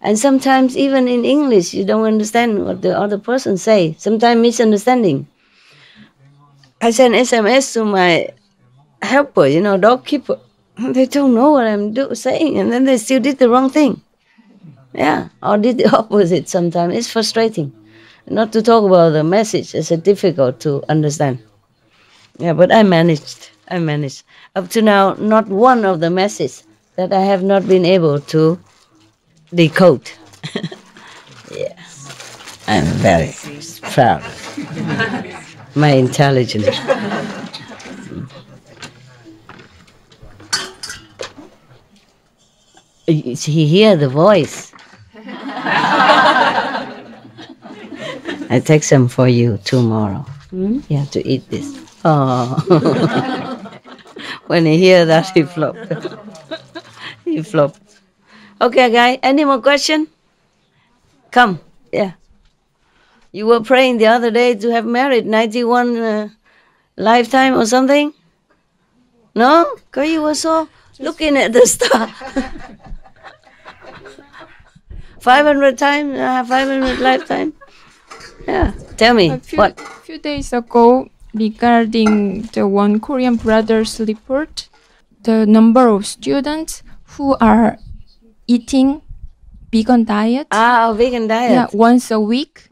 And sometimes even in English, you don't understand what the other person say. Sometimes misunderstanding. I send SMS to my helper, dog keeper. They don't know what I'm saying, and then they still did the wrong thing. Or did the opposite sometimes. It's frustrating. Not to talk about the message, it's difficult to understand. But I managed. Up to now, not one of the messages that I have not been able to decode. I'm very proud of my intelligence. He hear the voice. I take some for you tomorrow. You have to eat this. Oh. When he hear that, he flop. He flop. Okay, guy. Any more question? Come. Yeah. You were praying the other day to have married 91 lifetime or something? No? Because you were so looking at the star. 500 times, 500 lifetime. Yeah. Tell me, what? A few days ago, regarding the one Korean brother's report, the number of students who are eating vegan diet. Vegan diet. Yeah, once a week.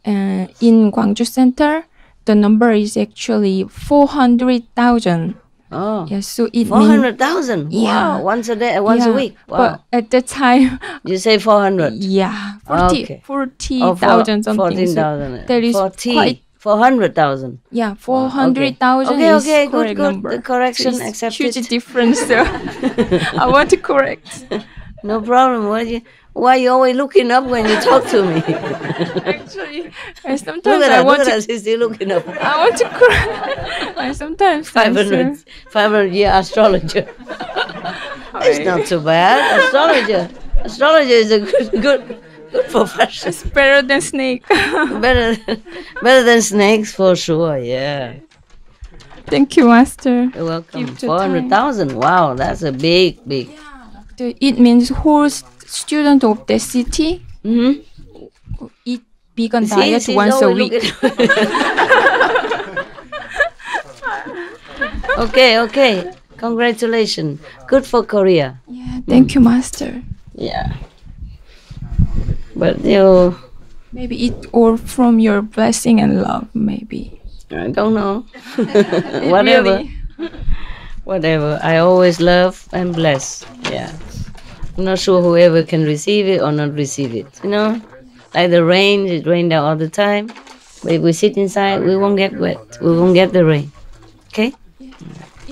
In Gwangju Center, the number is actually 400,000. Oh, yeah, so it 400,000. Yeah, wow, once a day, once a week. Wow. But at that time, you say 400. Yeah, 40,000 something. 14,000. So that is 400,000. Yeah, 400,000 okay, is correct good. number. The correction so accepted. Huge difference. So I want to correct. No problem. Why you always looking up when you talk to me? Actually, sometimes I want to. He's still looking up. I want to correct. I sometimes 500 year astrologer. It's not too bad. Astrologer is a good profession. It's better than snake. better than snakes for sure. Yeah. Thank you, Master. You're welcome. 400,000. Wow, that's a big. Yeah. It means whole student of the city eat vegan diet once a week. Okay. Congratulations. Good for Korea. Yeah, thank you, Master. Yeah. But you... Maybe it all from your blessing and love, maybe. I don't know. Whatever. I always love and bless. Yeah. I'm not sure whoever can receive it or not receive it. Like the rain, it rains down all the time. But if we sit inside, we won't get wet. We won't get the rain. Okay?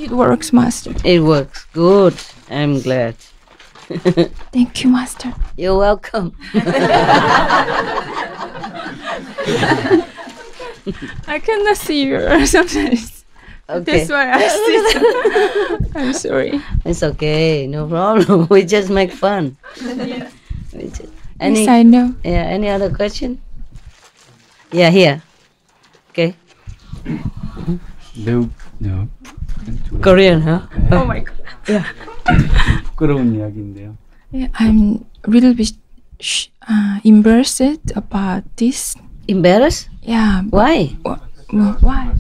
It works, Master. It works. Good. I'm glad. Thank you, Master. You're welcome. I cannot see you sometimes. Okay. That's why I sit. I'm sorry. It's okay. No problem. We just make fun. Yes, Any, I know. yeah, any other question? Yeah, here. Okay. 매우 Korean, huh? Oh my God. Yeah. 부끄러운 이야기인데요. Yeah, I'm a little bit embarrassed about this. Embarrassed? Yeah. Why? Why?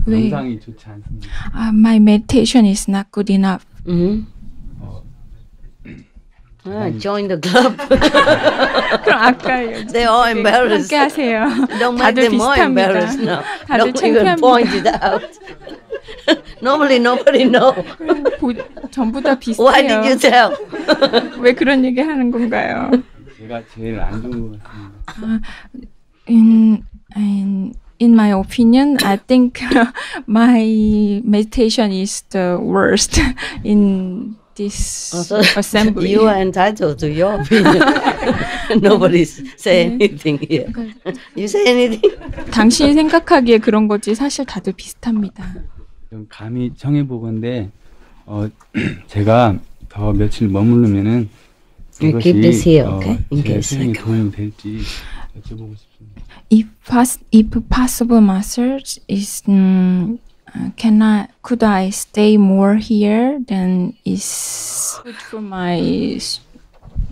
영상이 좋지 않습니다. My meditation is not good enough. Mm-hmm. Join the club. 그럼 아까 They're all embarrassed. 함께 하세요. Don't make 다들 them more 비슷합니다. embarrassed now. 다들 Don't even 창피합니다. point it out. Normally nobody know. 전부 다 Why did you 비슷해요. tell? 왜 그런 얘기 하는 건가요? 제가 제일 안 좋은 것 같습니다. In my opinion, I think my meditation is the worst in this assembly. You are entitled to your opinion. Nobody's saying anything here. You say anything? 당신이 생각하기에 그런 거지 사실 다들 비슷합니다. 좀 감히 청해보건데 제가 더 며칠 머무르면은 You keep this here, okay? In 제 case I 수행에 go. 도움이 될지 여쭤보고 싶습니다. If possible, Master, could I stay more here? Then is good for my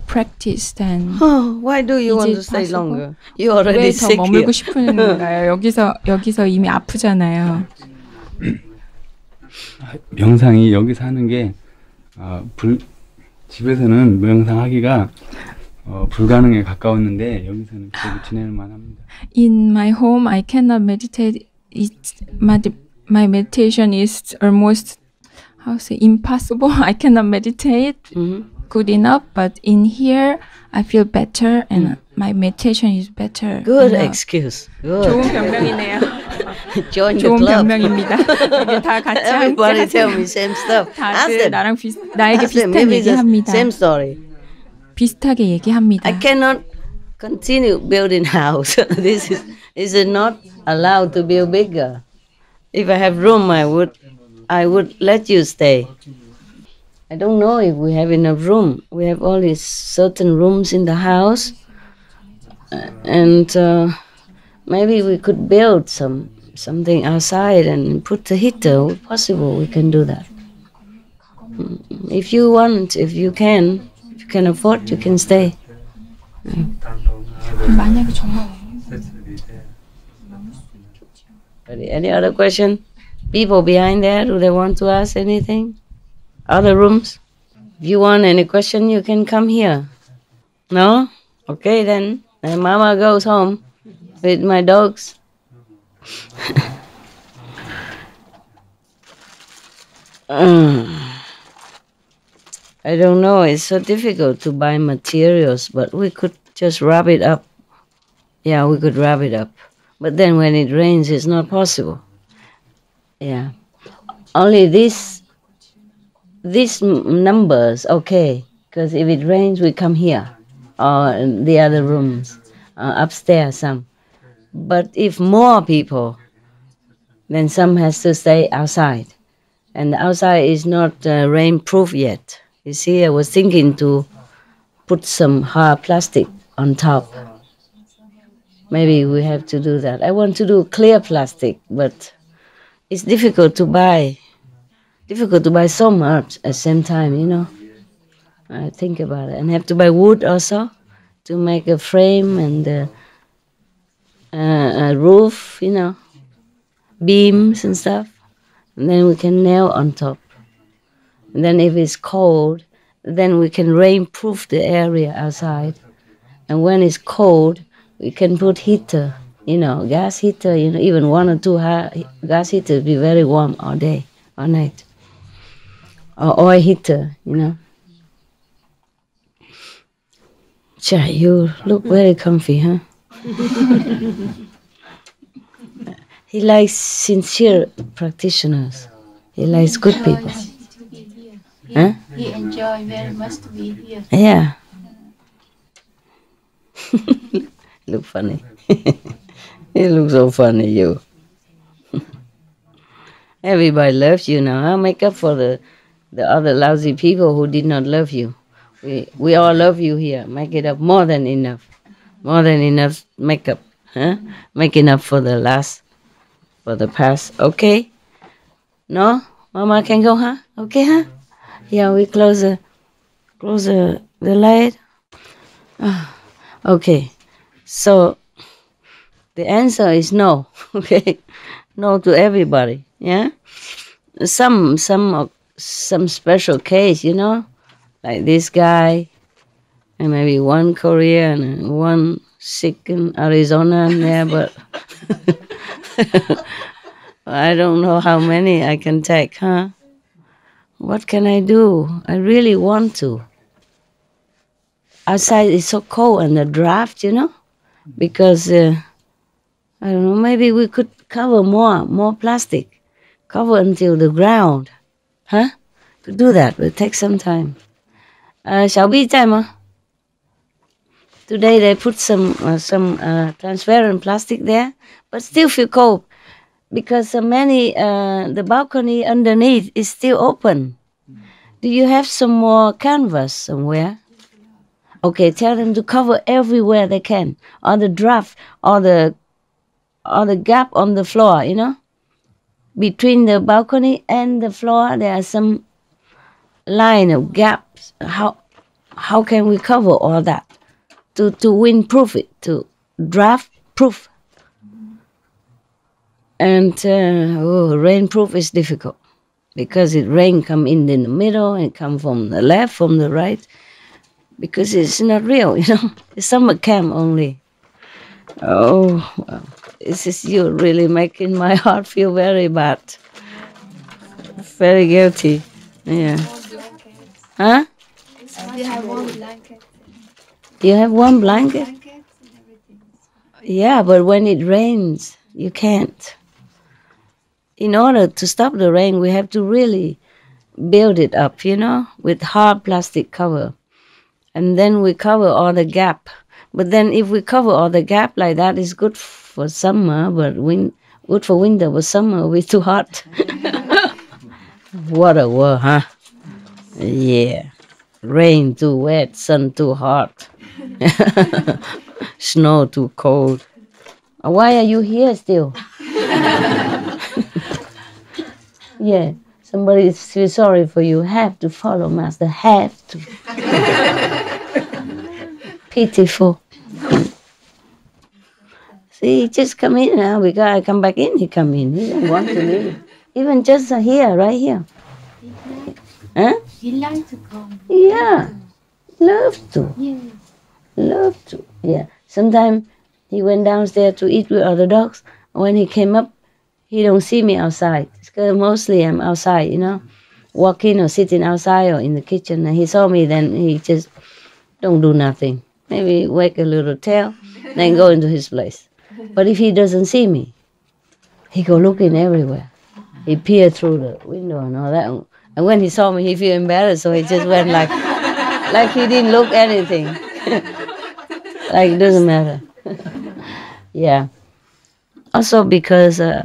practice. Then Oh, why do you Is want it to stay possible? longer? You already 왜 더 sick here. 머물고 싶은 건가요? 여기서 이미 아프잖아요. 명상이 여기서 하는 게 집에서는 명상하기가 불가능에 가까웠는데 여기서는 그래도 지낼 만합니다. In my home, I cannot meditate. My meditation is almost impossible. I cannot meditate good enough. But in here, I feel better, and my meditation is better. Good enough. excuse. 좋은 Good. 변명이네요. Join the 좋은 club. 변명입니다. 우리 다 같이 함께 Everybody tell 하세요. me same stuff. Ask 다들 them. 나랑 나에게 Ask them. 비슷한 Maybe it's the 얘기합니다. same story. 비슷하게 얘기합니다. I cannot continue building house. This is not allowed to build bigger. If I have room, I would let you stay. I don't know if we have enough room. We have only certain rooms in the house, and maybe we could build something outside and put the heater. If possible, we can do that. If you want, if you can afford, you can stay. 만약에 정말 Any other question? People behind there, do they want to ask anything? Other rooms? If you want any question, you can come here. No? Okay then. Then Mama goes home with my dogs. I don't know. It's so difficult to buy materials, but we could just wrap it up. Yeah, we could wrap it up. But then when it rains, it's not possible. Yeah. Only these numbers, okay. Because if it rains, we come here. Or in the other rooms, upstairs some. But if more people, then some has to stay outside. And the outside is not rain-proof yet. You see, I was thinking to put some hard plastic on top. Maybe we have to do that. I want to do clear plastic, but it's difficult to buy. Difficult to buy so much at the same time, you know. I think about it. And have to buy wood also to make a frame and a roof, you know, beams and stuff. And then we can nail on top. And then if it's cold, then we can rain-proof the area outside. And when it's cold, we can put heater, you know, gas heater, you know, even 1 or 2 gas heaters be very warm all day, all night. Or oil heater, you know. Cha, you look very comfy, huh? He likes sincere practitioners. He likes good people. To be here. Huh? He enjoy very much to be here. Yeah. Look funny. You look so funny, you. Everybody loves you now. Huh? Make up for the other lousy people who did not love you. We all love you here. Make it up more than enough. More than enough makeup. Huh? Making up for the past. Okay? No? Mama can go, huh? Okay, huh? Yeah, we close the light. Okay. So the answer is no. Okay? No to everybody. Yeah? Some special case, you know? Like this guy, and maybe one Korean and one sick in Arizona there, but I don't know how many I can take, huh? What can I do? I really want to. Outside is so cold and the draft, you know? Because, I don't know, maybe we could cover more plastic. Cover until the ground. Huh? Could do that, but it takes some time. Shall we time? Today they put some transparent plastic there, but still feel cold because the balcony underneath is still open. Do you have some more canvas somewhere? Okay, tell them to cover everywhere they can, or the draft, or the gap on the floor. You know, between the balcony and the floor there are some line of gaps. How can we cover all that to windproof it, to draft proof? And rainproof is difficult because rain come in the middle and come from the left, from the right, because it's not real, you know. It's summer camp only. Oh, well, this is you really making my heart feel very bad, very guilty. Yeah. Huh? You have one blanket. You have one blanket? Yeah, but when it rains, you can't. In order to stop the rain, we have to really build it up, you know, with hard plastic cover. And then we cover all the gap. But then if we cover all the gap like that, it's good for summer, but good for winter, but summer will be too hot. What a world, huh? Yeah. Rain too wet, sun too hot. Snow too cold. Why are you here still? Yeah, somebody feels sorry for you. Have to follow Master. Have to. Pitiful. See, he just come in now. We gotta come back in. He come in. He don't want to leave. Even just here, right here. Huh? He likes to come. Yeah, love to. Yes. Love to. Yeah. Sometimes he went downstairs to eat with other dogs. When he came up, he don't see me outside. Because mostly I'm outside, you know, walking or sitting outside or in the kitchen. And he saw me, then he just don't do nothing. Maybe wag a little tail, then go into his place. But if he doesn't see me, he go looking everywhere. He peer through the window and all that. And when he saw me, he feel embarrassed, so he just went like he didn't look anything. Like it doesn't matter. Yeah. Also because, I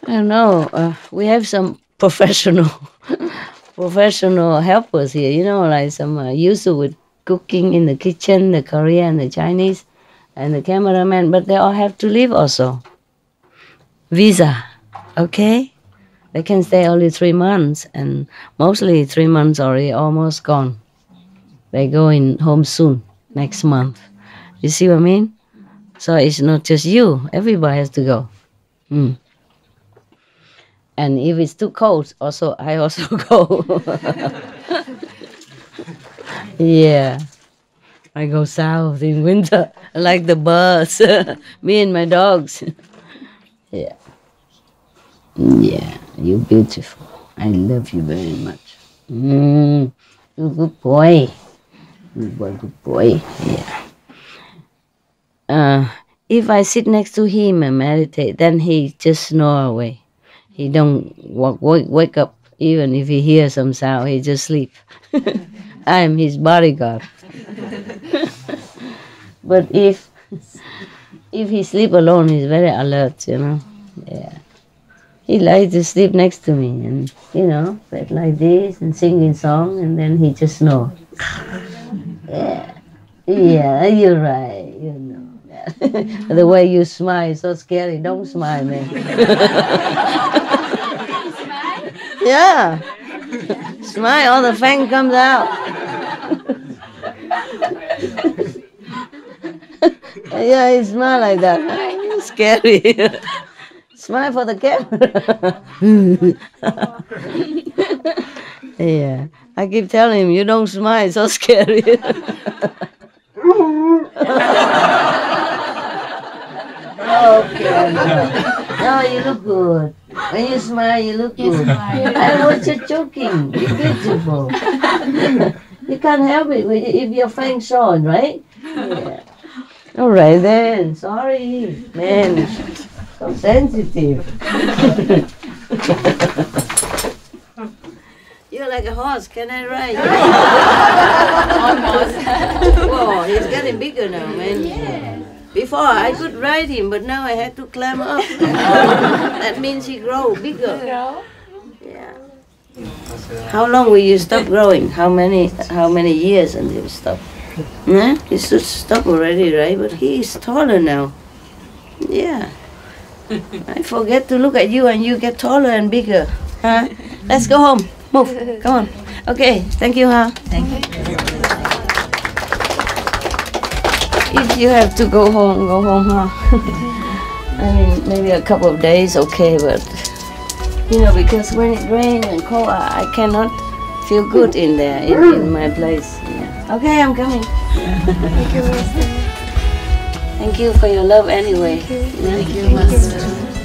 don't know, we have some professional helpers here, you know, like some used to with cooking in the kitchen, the Korean, the Chinese, and the cameraman, but they all have to leave also. Visa, okay? They can stay only 3 months, and mostly 3 months already almost gone. They going home soon, next month. You see what I mean? So it's not just you, everybody has to go. And if it's too cold, I also go. Yeah. I go south in winter, like the birds. Me and my dogs. Yeah. Yeah, you're beautiful. I love you very much. You're a good boy. Good boy. Yeah. If I sit next to him and meditate, then he just snore away. He don't wake up even if he hears some sound. He just sleep. I am his bodyguard. But if he sleep alone, he's very alert, you know. Yeah. He likes to sleep next to me and, you know, like this and singing song, and then he just snore. Yeah. Yeah, you're right, you know. The way you smile is so scary. Don't smile, man. Yeah. Smile, all the fang comes out. Yeah, he smile like that. Scary. Smile for the camera. Yeah. I keep telling him, you don't smile, it's so scary. Okay. No, you look good. When you smile, you look good. I was just joking. You're beautiful. You can't help it if your fangs shone, right? Yeah. All right then. Sorry, man. So sensitive. You're like a horse. Can I ride? Almost. Whoa, he's getting bigger now, man. Yeah. Before I could ride him, but now I had to climb up. That means he grow bigger. Yeah. How long will you stop growing? How many years until you stop? Nah? He should stop already, right? But he is taller now. Yeah. I forget to look at you and you get taller and bigger. Huh? Let's go home. Move. Come on. Okay. Thank you, huh? Thank you. If you have to go home, huh? I mean, maybe a couple of days, okay, but, you know, because when it rains and cold, I cannot feel good in there, in my place. Yeah. Okay, I'm coming. Thank you, Master. Thank you for your love anyway. Thank you, Master.